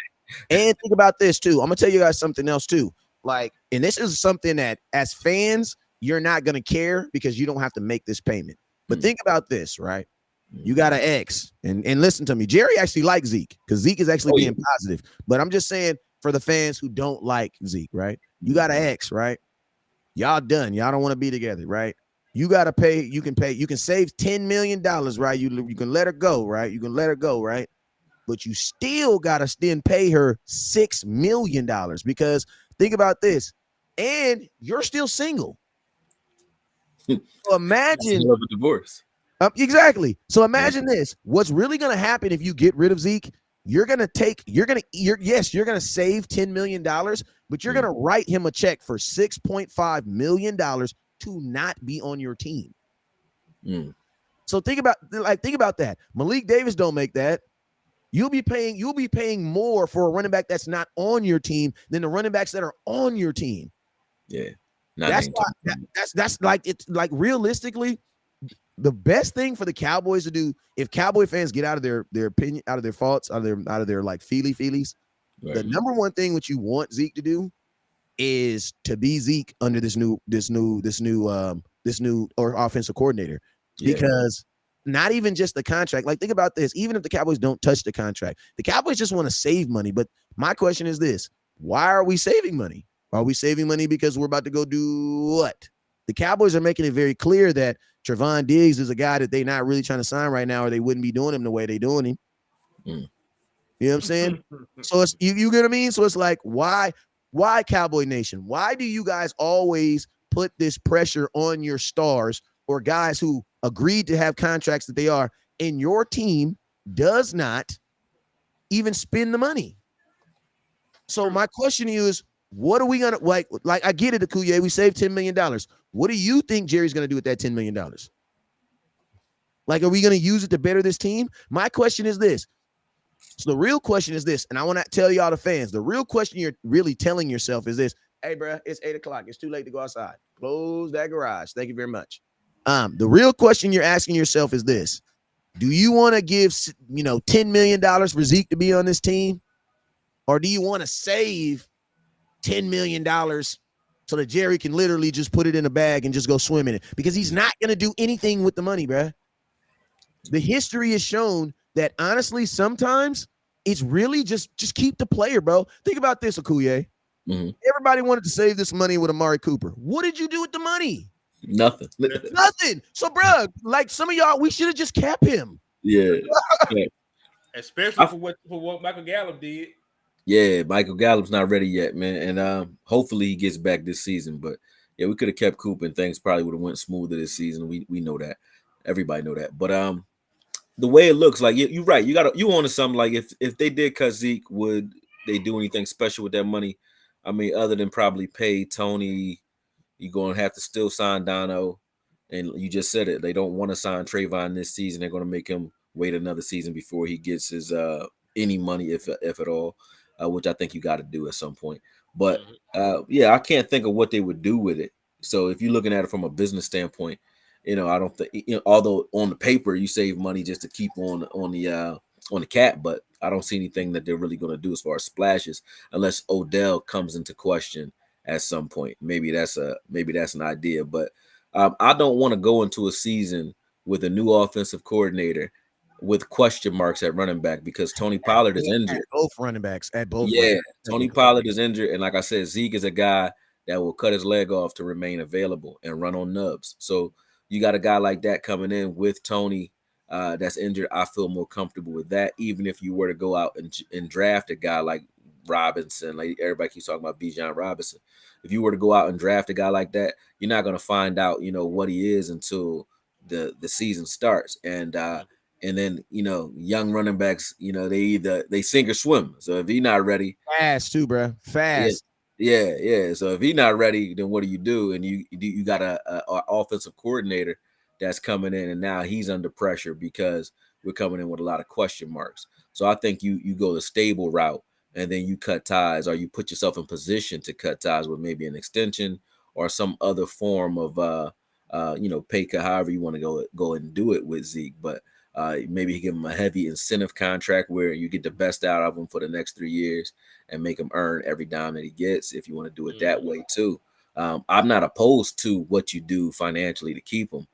And think about this too. I'm gonna tell you guys something else too. Like, and this is something that as fans you're not gonna care because you don't have to make this payment. But think about this, right? You got an X, and listen to me. Jerry actually likes Zeke because Zeke is actually being positive. But I'm just saying for the fans who don't like Zeke, right? You got an X, right? Y'all done. Y'all don't want to be together, right? You got to pay. You can save $10 million, right? You can let her go, right? You can let her go, right? But you still got to then pay her $6 million because think about this, and you're still single. So imagine a divorce. Exactly. So imagine this. What's really going to happen if you get rid of Zeke? You're going to save $10 million, but you're going to write him a check for $6.5 million to not be on your team. So think about that. Malik Davis don't make that. You'll be paying more for a running back that's not on your team than the running backs that are on your team. Yeah. That's like, it's like realistically, the best thing for the Cowboys to do, if Cowboy fans get out of their opinion, out of their faults, out of their like feelies, the number one thing which you want Zeke to do is to be Zeke under this new or offensive coordinator, because not even just the contract. Like, think about this. Even if the Cowboys don't touch the contract, the Cowboys just want to save money. But my question is this: why are we saving money? Are we saving money because we're about to go do what? The Cowboys are making it very clear that Trevon Diggs is a guy that they're not really trying to sign right now, or they wouldn't be doing him the way they're doing him. Mm. You know what I'm saying? So it's you get what I mean? So it's like, why Cowboy Nation? Why do you guys always put this pressure on your stars or guys who agreed to have contracts that they are, and your team does not even spend the money? So my question to you is, what are we gonna like? I get it, Akuye. We saved $10 million. What do you think Jerry's gonna do with that $10 million? Like, are we gonna use it to better this team? My question is this. So the real question is this, and I want to tell y'all the fans, the real question you're really telling yourself is this: hey, bro, it's 8:00. It's too late to go outside. Close that garage. Thank you very much. The real question you're asking yourself is this: do you want to give $10 million for Zeke to be on this team? Or do you want to save $10 million so that Jerry can literally just put it in a bag and just go swim in it? Because he's not going to do anything with the money, bro. The history has shown that, honestly, sometimes it's really just keep the player, bro. Think about this, Akuye. Mm-hmm. Everybody wanted to save this money with Amari Cooper. What did you do with the money? Nothing. Nothing. So, bro, like some of y'all, we should have just kept him. Yeah. Especially for what Michael Gallup did. Yeah, Michael Gallup's not ready yet, man. And hopefully he gets back this season. But yeah, we could have kept Cooper and things probably would have went smoother this season. We know that. Everybody know that. But the way it looks, like you're right. You wanted something like if they did cut Zeke, would they do anything special with that money? I mean, other than probably pay Tony, you're gonna have to still sign Dono. And you just said it. They don't want to sign Trayvon this season. They're gonna make him wait another season before he gets his any money, if at all. Which I think you got to do at some point. But yeah, I can't think of what they would do with it. So if you're looking at it from a business standpoint, I don't think, although on the paper you save money just to keep on the cap, but I don't see anything that they're really going to do as far as splashes, unless Odell comes into question at some point. Maybe that's an idea, but I don't want to go into a season with a new offensive coordinator with question marks at running back, because Tony Pollard is injured. Both running backs. Yeah, Tony Pollard is injured, and like I said, Zeke is a guy that will cut his leg off to remain available and run on nubs. So you got a guy like that coming in with Tony that's injured. I feel more comfortable with that, even if you were to go out and draft a guy like Robinson. Like everybody keeps talking about Bijan Robinson. If you were to go out and draft a guy like that, you're not going to find out, what he is until the season starts. And then, young running backs, they sink or swim. So if he's not ready, fast too, bro, fast. Yeah. So if he's not ready, then what do? And you got a offensive coordinator that's coming in, and now he's under pressure because we're coming in with a lot of question marks. So I think you go the stable route, and then you cut ties, or you put yourself in position to cut ties with maybe an extension or some other form of pay cut, however you want to go and do it with Zeke. But maybe give him a heavy incentive contract where you get the best out of him for the next 3 years and make him earn every dime that he gets, if you want to do it that way too. I'm not opposed to what you do financially to keep him,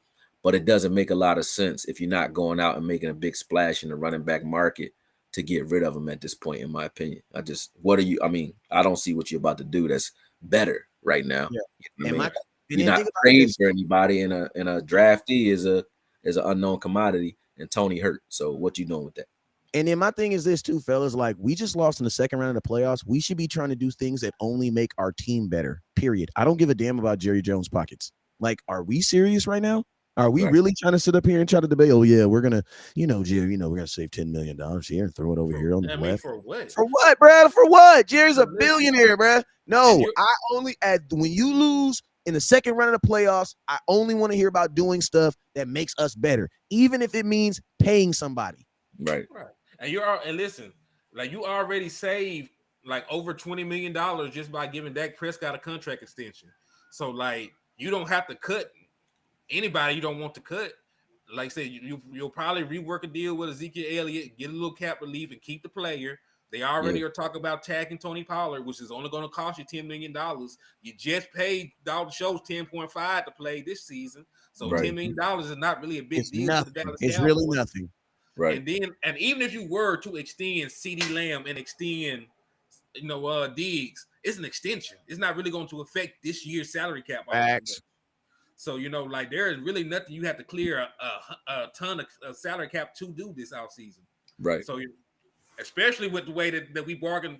but it doesn't make a lot of sense if you're not going out and making a big splash in the running back market to get rid of him at this point, in my opinion. I don't see what you're about to do that's better right now. Yeah. You're not trading for anybody, and a draftee is an unknown commodity, and Tony hurt. So what you doing with that? And then my thing is this too, fellas. Like, we just lost in the second round of the playoffs. We should be trying to do things that only make our team better, period. I don't give a damn about Jerry Jones' pockets. Like, are we serious right now? Are we really trying to sit up here and try to debate? Oh yeah, we're gonna, Jerry, we're gonna save $10 million here and throw it over here on the left. For what? For what, bro? For what? Jerry's a billionaire, bro. No, I only when you lose in the second round of the playoffs, I only want to hear about doing stuff that makes us better, even if it means paying somebody. Right. And listen, like, you already saved like over $20 million just by giving Dak Prescott a contract extension. So like, you don't have to cut anybody you don't want to cut. Like I said, you'll probably rework a deal with Ezekiel Elliott, get a little cap relief, and keep the player. They already are talking about tagging Tony Pollard, which is only going to cost you $10 million. You just paid Dalton Schultz $10.5 to play this season. So $10 million is not really a big deal to the Dallas Cowboys. It's really nothing. Right. And even if you were to extend CeeDee Lamb and extend, Diggs, it's an extension. It's not really going to affect this year's salary cap. So, like there is really nothing you have to clear a ton of salary cap to do this offseason. Right. So, especially with the way that we bargain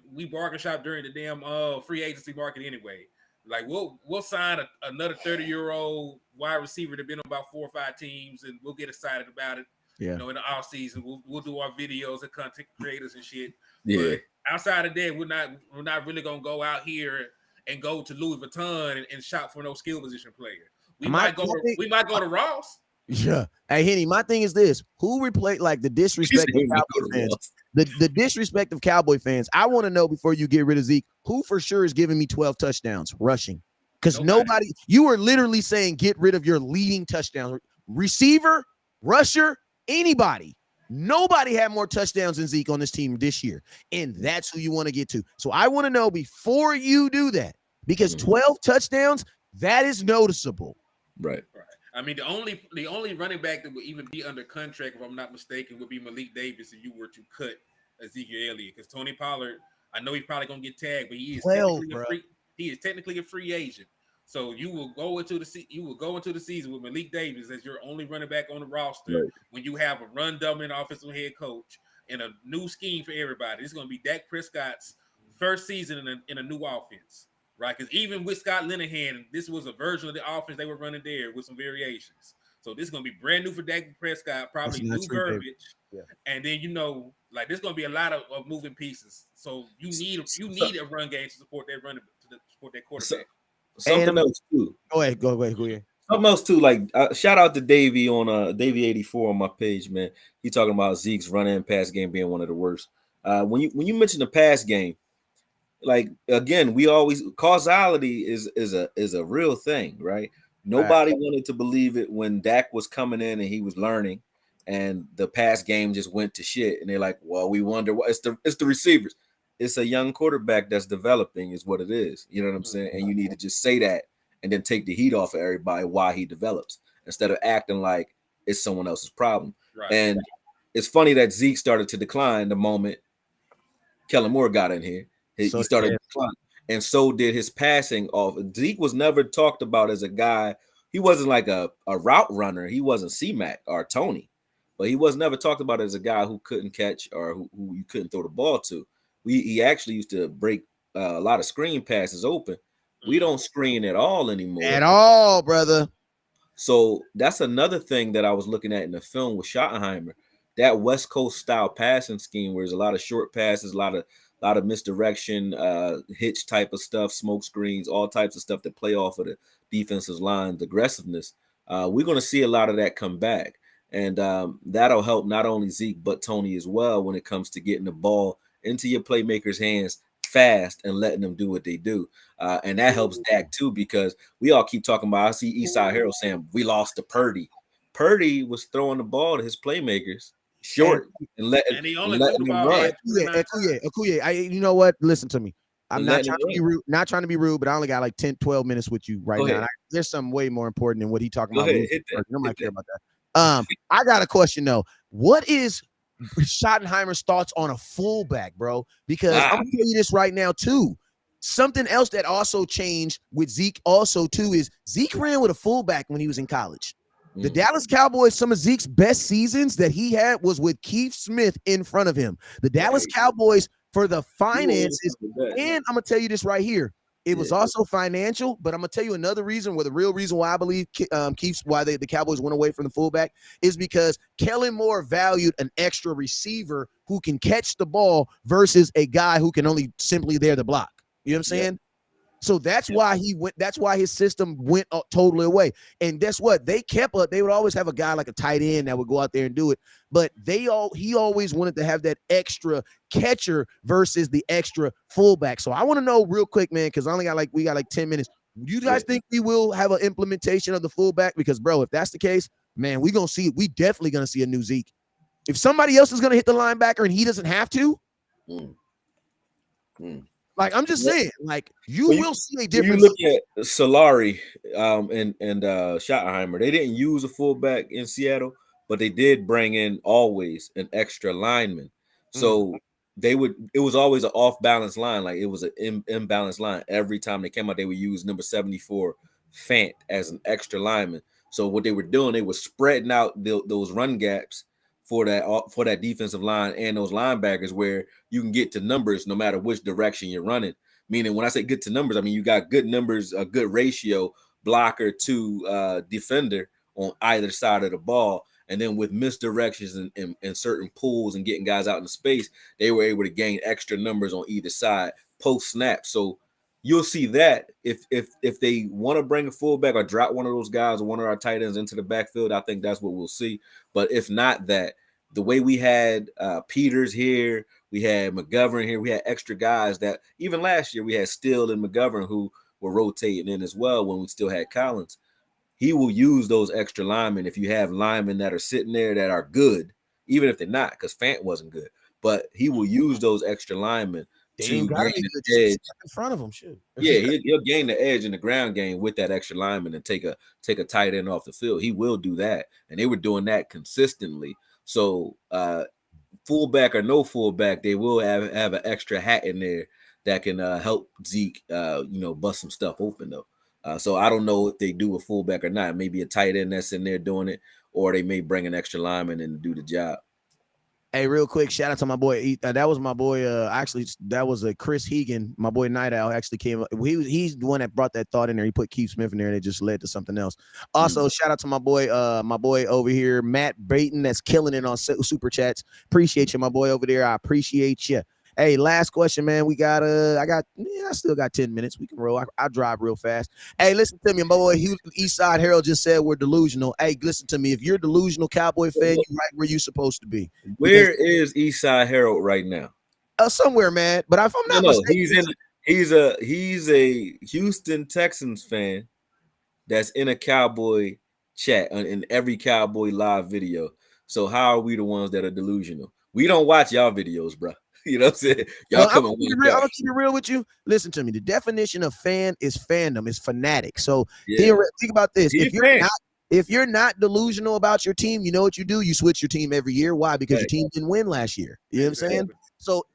shop during the damn free agency market anyway. Like we'll sign another 30-year-old wide receiver that's been on about 4 or 5 teams, and we'll get excited about it. Yeah. In the off season, we'll do our videos and content creators and shit. Yeah. But outside of that, we're not really gonna go out here and go to Louis Vuitton and shop for no skill position player. We might go to Ross. Yeah. Hey, Henny, my thing is this: who replaced like the disrespect of Cowboy fans? The disrespect of Cowboy fans. I want to know before you get rid of Zeke, who for sure is giving me 12 touchdowns rushing? Because nobody, you are literally saying get rid of your leading touchdown receiver, rusher, anybody. Nobody had more touchdowns than Zeke on this team this year, and that's who you want to get to. So I want to know before you do that, because 12 touchdowns, that is noticeable. Right. I mean, the only running back that would even be under contract, if I'm not mistaken, would be Malik Davis if you were to cut Ezekiel Elliott. Because Tony Pollard, I know he's probably gonna get tagged, but he is technically a free agent. So you will go into the season with Malik Davis as your only running back on the roster when you have a run dominant offensive head coach and a new scheme for everybody. It's gonna be Dak Prescott's first season in a new offense. Right, because even with Scott Linehan, this was a version of the offense they were running there with some variations. So this is gonna be brand new for Dak Prescott, probably new verbiage, and then like there's gonna be a lot of moving pieces. So you need a run game to support that quarterback. Something else too. Go ahead. Something else too. Like shout out to Davey on Davey 84 on my page, man. He talking about Zeke's run and pass game being one of the worst. When you mention the pass game. Like again, we always causality is a real thing, right? Nobody wanted to believe it when Dak was coming in and he was learning, and the pass game just went to shit. And they're like, "Well, we wonder what it's the receivers. It's a young quarterback that's developing, is what it is." You know what I'm saying? And you need to just say that, and then take the heat off of everybody while he develops, instead of acting like it's someone else's problem. Right. And it's funny that Zeke started to decline the moment Kellen Moore got in here. He started declining, and so did his passing off. Zeke was never talked about as a guy. He wasn't like a route runner. He wasn't C-Mac or Tony, but he was never talked about as a guy who couldn't catch or who you couldn't throw the ball to. He actually used to break a lot of screen passes open. We don't screen at all anymore. At all, brother. So that's another thing that I was looking at in the film with Schottenheimer. That West Coast style passing scheme, where there's a lot of short passes, a lot of misdirection, hitch type of stuff, smoke screens, all types of stuff that play off of the defensive line's aggressiveness. We're going to see a lot of that come back. And that'll help not only Zeke, but Tony as well when it comes to getting the ball into your playmakers' hands fast and letting them do what they do. And that helps Dak too, because we all keep talking about, I see Eastside Harold saying we lost to Purdy. Purdy was throwing the ball to his playmakers short and letting them run. Akuye, you know what? Listen to me. I'm not trying to be rude, but I only got like 10, 12 minutes with you right now. There's something way more important than what he talking about. Nobody care about that. I got a question though. What is Schottenheimer's thoughts on a fullback, bro? Because I'm gonna tell you this right now too. Something else that also changed with Zeke also too is Zeke ran with a fullback when he was in college. The Dallas Cowboys, some of Zeke's best seasons that he had was with Keith Smith in front of him. The Dallas Cowboys, for the finances, and I'm going to tell you this right here. It was also financial, but I'm going to tell you another reason, the real reason why I believe why the Cowboys went away from the fullback is because Kellen Moore valued an extra receiver who can catch the ball versus a guy who can only simply there to block. You know what I'm saying? So that's why he went. That's why his system went totally away. And guess what? They kept up. They would always have a guy like a tight end that would go out there and do it. But he always wanted to have that extra catcher versus the extra fullback. So I want to know real quick, man, because we got like 10 minutes. Do you guys think we will have an implementation of the fullback? Because, bro, if that's the case, man, we definitely gonna see a new Zeke. If somebody else is gonna hit the linebacker and he doesn't have to. Like, I'm just saying, like, you When will see a you difference. look at Solari and Schottenheimer, they didn't use a fullback in Seattle, but they did bring in always an extra lineman. So it was always an off balance line, like it was an imbalanced line. Every time they came out, they would use number 74 Fant as an extra lineman. So what they were doing, they were spreading out those run gaps for that defensive line and those linebackers, where you can get to numbers no matter which direction you're running. Meaning, when I say good to numbers, I mean you got good numbers, a good ratio, blocker to defender on either side of the ball. And then with misdirections and certain pulls and getting guys out in space, they were able to gain extra numbers on either side post snap. So you'll see that if they want to bring a fullback or drop one of those guys or one of our tight ends into the backfield, I think that's what we'll see. But if not that, the way we had Peters here, we had McGovern here, we had extra guys that even last year we had Steele and McGovern who were rotating in as well when we still had Collins. He will use those extra linemen if you have linemen that are sitting there that are good, even if they're not, because Fant wasn't good. But he will use those extra linemen They ain't to gotta gain be an good, just edge. step in front of them. Shoot. Yeah, he'll gain the edge in the ground game with that extra lineman and take a tight end off the field. He will do that, and they were doing that consistently. So fullback or no fullback, they will have an extra hat in there that can help Zeke, bust some stuff open though. So I don't know if they do a fullback or not. Maybe a tight end that's in there doing it, or they may bring an extra lineman and do the job. Hey, real quick, shout out to my boy. That was my boy. Actually, that was a Chris Hegan. My boy Night Owl actually came up. He's the one that brought that thought in there. He put Keith Smith in there, and it just led to something else. Also, shout out to my boy over here, Matt Brayton, that's killing it on super chats. Appreciate you, my boy over there. I appreciate you. Hey, last question, man. We got I still got 10 minutes. We can roll. I drive real fast. Hey, listen to me, my boy. Eastside Herald just said we're delusional. Hey, listen to me. If you're a delusional Cowboy fan, you're right where you're supposed to be. Where is Eastside Herald right now? Somewhere, man. But if I'm not No, mistaken, he's a Houston Texans fan that's in a Cowboy chat in every Cowboy live video. So how are we the ones that are delusional? We don't watch y'all videos, bro. You know what I'm saying? Y'all I'm come gonna and keep watch it real with you. Listen to me. The definition of fan is fandom, is fanatic. So Yeah. think about this. He If you're not delusional about your team, you know what you do? You switch your team every year. Why? Because Right. your team didn't win last year. You know what I'm saying? Exactly. So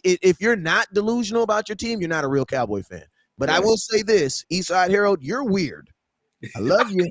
if you're not delusional about your team, you're not a real Cowboy fan. But I Right. will say this, Eastside Herald, you're weird. I love you,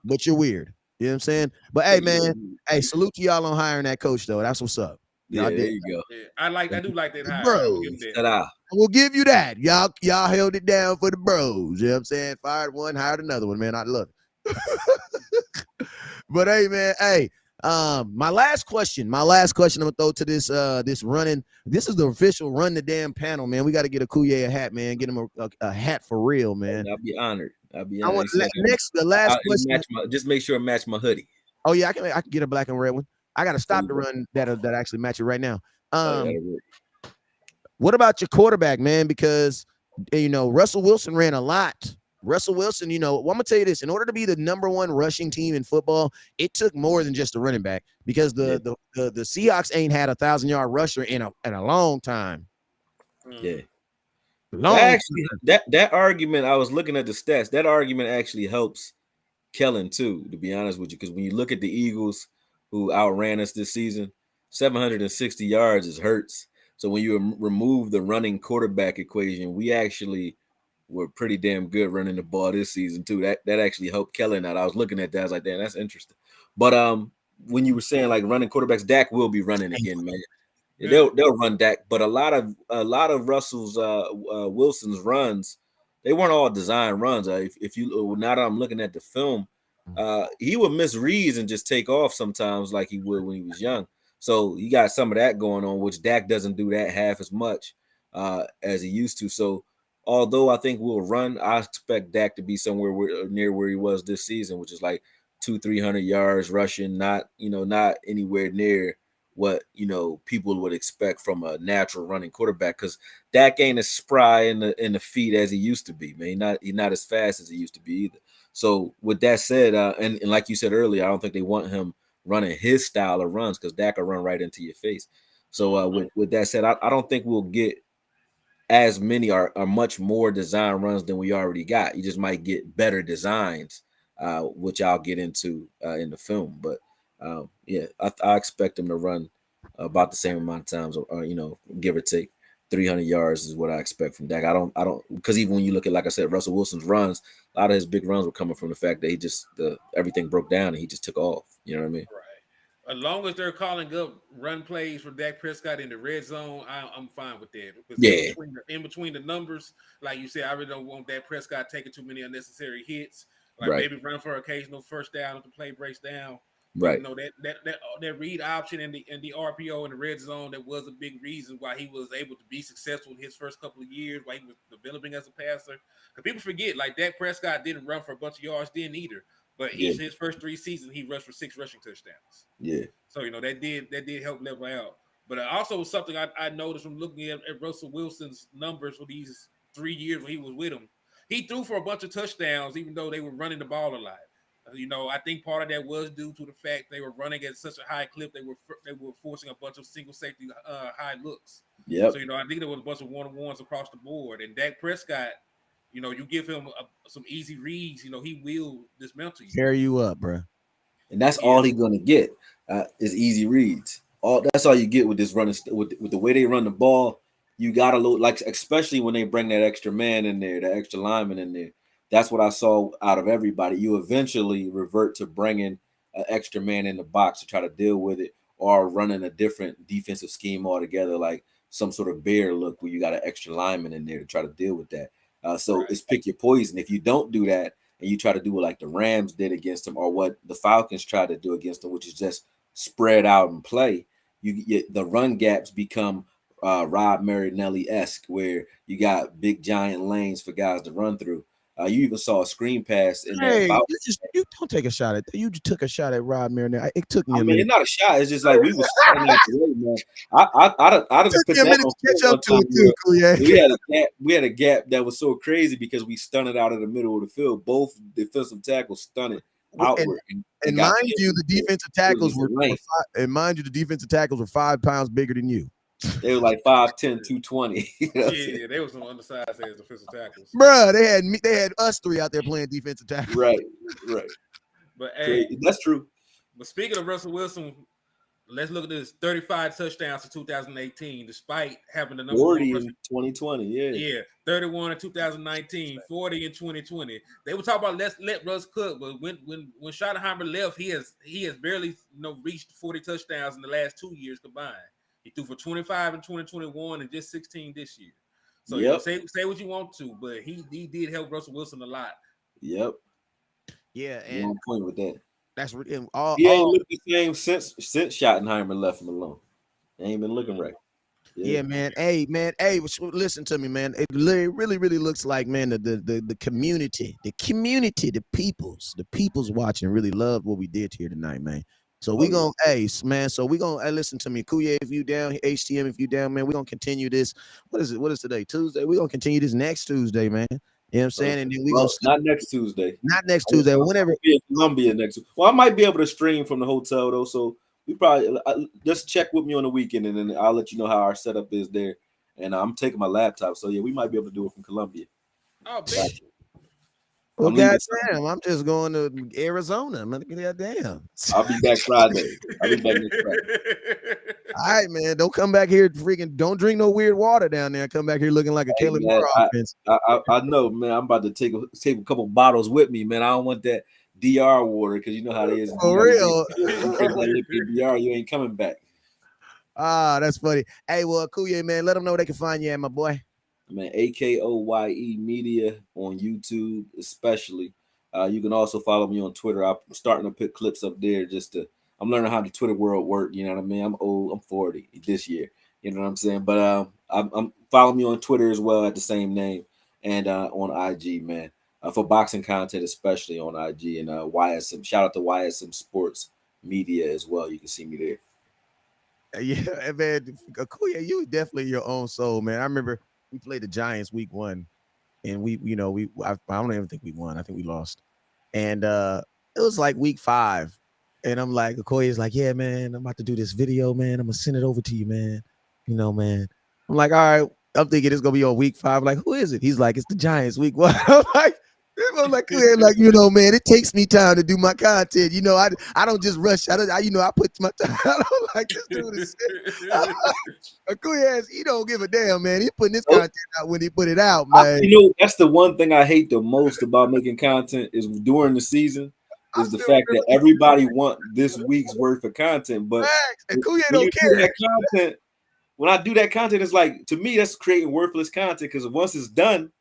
but you're weird. You know what I'm saying? But hey, man, hey, salute to y'all on hiring that coach, though. That's what's up. Y'all Yeah, there did. you go. Yeah, I do like that hire. I will give him Bros. that. Ta-da. I will give you that. Y'all held it down for the bros. You know what I'm saying? Fired one, hired another one, man. I love it. But hey, man, hey. My last question I'm gonna throw to this running. This is the official run the damn panel, man. We got to get a Kuye a hat, man. Get him a hat for real, man. I'll be honored. I want the last question. Just make sure it match my hoodie. Oh yeah, I can get a black and red one. I got to stop the run that actually match it right now. What about your quarterback, man? Because Russell Wilson ran a lot. Russell Wilson, well, I'm gonna tell you this: in order to be the number one rushing team in football, it took more than just a running back. Because the Seahawks ain't had 1,000-yard rusher in a long time. Yeah. Long. That argument, I was looking at the stats. That argument actually helps Kellen too, to be honest with you, because when you look at the Eagles, who outran us this season, 760 yards is hurts. So when you remove the running quarterback equation, we actually were pretty damn good running the ball this season too. That actually helped Kellen out. I was looking at that, I was like, damn, that's interesting. But when you were saying like running quarterbacks, Dak will be running again, man. Yeah. They'll run Dak, but a lot of Russell's Wilson's runs, they weren't all design runs. If you now that I'm looking at the film, he would miss reads and just take off sometimes like he would when he was young. So you got some of that going on, which Dak doesn't do that half as much as he used to. So although I think we'll run, I expect Dak to be somewhere near where he was this season, which is like 200-300 yards rushing, not anywhere near what people would expect from a natural running quarterback, because Dak ain't as spry in the feet as he used to be, man. He's not as fast as he used to be either. So with that said, and like you said earlier, I don't think they want him running his style of runs, because Dak will run right into your face. So with that said, I don't think we'll get as many are much more design runs than we already got. You just might get better designs, which I'll get into in the film. But yeah, I expect him to run about the same amount of times, or give or take. 300 yards is what I expect from Dak. I don't, because even when you look at, like I said, Russell Wilson's runs, a lot of his big runs were coming from the fact that he just everything broke down and he just took off. You know what I mean? Right. As long as they're calling up run plays for Dak Prescott in the red zone, I'm fine with that. Because Yeah, in between the numbers, like you said, I really don't want Dak Prescott taking too many unnecessary hits. Like right, maybe run for occasional first down if the play breaks down. But right. that read option and the RPO in the red zone, that was a big reason why he was able to be successful in his first couple of years, why he was developing as a passer. Because people forget, like Dak Prescott didn't run for a bunch of yards, didn't either. But Yeah, each of his first 3 seasons, he rushed for 6 rushing touchdowns. yeah. So that did help level out. But also something I noticed from looking at Russell Wilson's numbers for these 3 years when he was with him, he threw for a bunch of touchdowns, even though they were running the ball a lot. I think part of that was due to the fact they were running at such a high clip. They were forcing a bunch of single safety high looks. Yep. So I think there was a bunch of 1-on-1s across the board. And Dak Prescott, you give him some easy reads, he will dismantle you. Carry you up, bro. And that's all he's gonna get is easy reads. That's all you get with this running with the way they run the ball. You gotta look like, especially when they bring that extra man in there, that extra lineman in there. That's what I saw out of everybody. You eventually revert to bringing an extra man in the box to try to deal with it, or running a different defensive scheme altogether, like some sort of bear look where you got an extra lineman in there to try to deal with that. So it's pick your poison. If you don't do that, and you try to do what like the Rams did against them, or what the Falcons tried to do against them, which is just spread out and play, the run gaps become Rob Marinelli-esque, where you got big giant lanes for guys to run through. You even saw a screen pass in that. Hey, you don't take a shot at that. You just took a shot at Rob Marinelli. It took me I a mean, minute. it's not a shot. It's just like we was starting out the way, man. I It took put me a that minute on to catch film up to one it time too, where Kuye. we had a gap that was so crazy because we stunted out of the middle of the field. Both defensive tackles stunted And outward and got mind pinned. you, the defensive It was tackles just a lane. and mind you, the defensive tackles were 5 pounds bigger than you. They were like 5'10", 220. You know Yeah, they were some undersized as defensive tackles. Bruh, they had us 3 out there playing defensive tackle. Right. But hey, That's true. But speaking of Russell Wilson, let's look at this: 35 touchdowns in 2018, despite having the number 40 one in 2020. Yeah. 31 in 2019, 40 in 2020. They were talking about let Russ cook, but when Schottenheimer left, he has barely reached 40 touchdowns in the last 2 years combined. He threw for 25 in 2021 and just 16 this year. So say what you want to, but he did help Russell Wilson a lot. Yep. Yeah, and on point with that. That's he ain't looked the same since Schottenheimer left him alone. They ain't been looking right. Yeah, man. Hey, listen to me, man. It really looks like, man, the community, the people's watching really loved what we did here tonight, man. So we gonna, man. So we gonna listen to me, Kuye. If you down, HTM, if you down, man, we gonna continue this. What is it? What is today? Tuesday. We gonna continue this next Tuesday, man. You know what I'm saying? And then we gonna not next Tuesday. Not next Tuesday. Whenever. I'll be in Columbia next. Well, I might be able to stream from the hotel though, so we probably just check with me on the weekend, and then I'll let you know how our setup is there. And I'm taking my laptop, so yeah, we might be able to do it from Columbia. Oh, bitch. Well, goddamn, I'm just going to Arizona. Goddamn. I'll be back Friday. I'll be back next Friday. All right, man. Don't come back here don't drink no weird water down there. Come back here looking like a Kellen Moore offense. I know, man. I'm about to take a couple bottles with me, man. I don't want that DR water because you know how it is. For real. DR, you ain't coming back. Ah, that's funny. Hey, well, Kuye, man, let them know where they can find you at, my boy. Man, AKOYE Media on YouTube, especially. You can also follow me on Twitter. I'm starting to put clips up there I'm learning how the Twitter world works. You know what I mean? I'm old. I'm 40 this year. You know what I'm saying? But I'm following me on Twitter as well at the same name, and on IG, man, for boxing content, especially on IG, and YSM. Shout out to YSM Sports Media as well. You can see me there. Yeah, man. Kuya, you definitely your own soul, man. I remember we played the Giants week 1, and I don't even think we won. I think we lost, and it was like week 5. And I'm like, Okoye's like, yeah, man, I'm about to do this video, man. I'm gonna send it over to you, man. Man. I'm like, all right. I'm thinking it's gonna be on week 5. Like, who is it? He's like, it's the Giants week 1. I'm like, like, man, it takes me time to do my content. I don't just rush. I put my time. I don't like this dude is sick. He don't give a damn, man. He putting this content out when he put it out, man. That's the one thing I hate the most about making content is during the season is the fact that everybody want this week's worth of content, but and Kuye don't care. When I do that content, it's like, to me, that's creating worthless content because once it's done,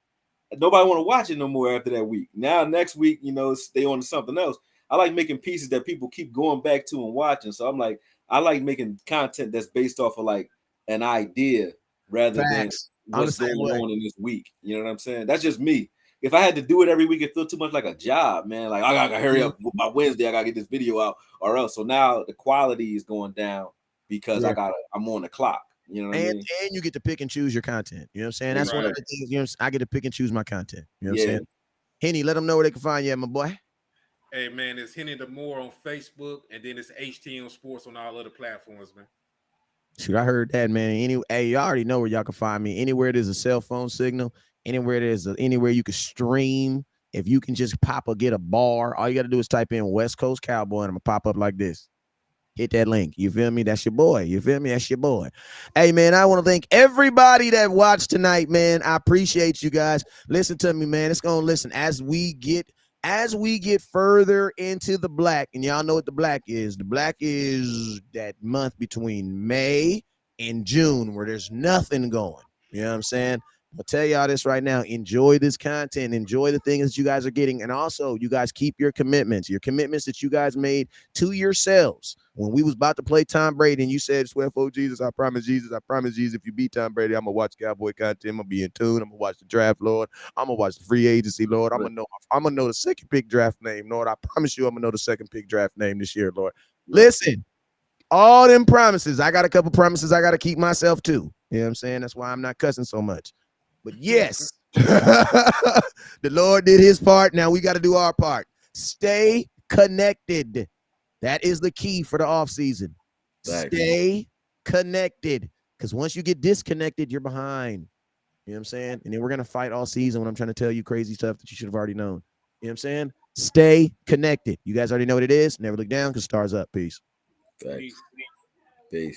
nobody want to watch it no more after that week. Now, next week, stay on to something else. I like making pieces that people keep going back to and watching. So I'm like, I like making content that's based off of like an idea rather than what's going on in this week. You know what I'm saying? That's just me. If I had to do it every week, it feels too much like a job, man. Like, I gotta hurry up by Wednesday. I gotta get this video out or else. So now the quality is going down because I'm on the clock. You know what I mean? And you get to pick and choose your content. You know what I'm saying? That's one of the things. I get to pick and choose my content. You know what I'm saying? Henny, let them know where they can find you, my boy. Hey man, it's Henny the Moore on Facebook, and then it's HTM Sports on all other platforms, man. Shoot, I heard that, man. Hey, you already know where y'all can find me. Anywhere there's a cell phone signal, anywhere you can stream. If you can just get a bar, all you got to do is type in West Coast Cowboy, and I'm gonna pop up like this. Hit that link. You feel me? That's your boy. You feel me? That's your boy. Hey, man, I want to thank everybody that watched tonight, man. I appreciate you guys. Listen to me, man. It's going to listen as we get further into the black, and y'all know what the black is. The black is that month between May and June where there's nothing going. You know what I'm saying? I'm going to tell y'all this right now. Enjoy this content. Enjoy the things that you guys are getting. And also, you guys keep your commitments that you guys made to yourselves. When we was about to play Tom Brady and you said, swear for Jesus, I promise Jesus, if you beat Tom Brady, I'm going to watch Cowboy content. I'm going to be in tune. I'm going to watch the draft, Lord. I'm going to watch the free agency, Lord. I'm going to know the second pick draft name, Lord. I promise you I'm going to know the second pick draft name this year, Lord. Listen, all them promises, I got a couple promises I got to keep myself too. You know what I'm saying? That's why I'm not cussing so much. But yes, the Lord did his part. Now we got to do our part. Stay connected. That is the key for the offseason. Stay connected. Because once you get disconnected, you're behind. You know what I'm saying? And then we're going to fight all season when I'm trying to tell you crazy stuff that you should have already known. You know what I'm saying? Stay connected. You guys already know what it is. Never look down because stars up. Peace. Peace.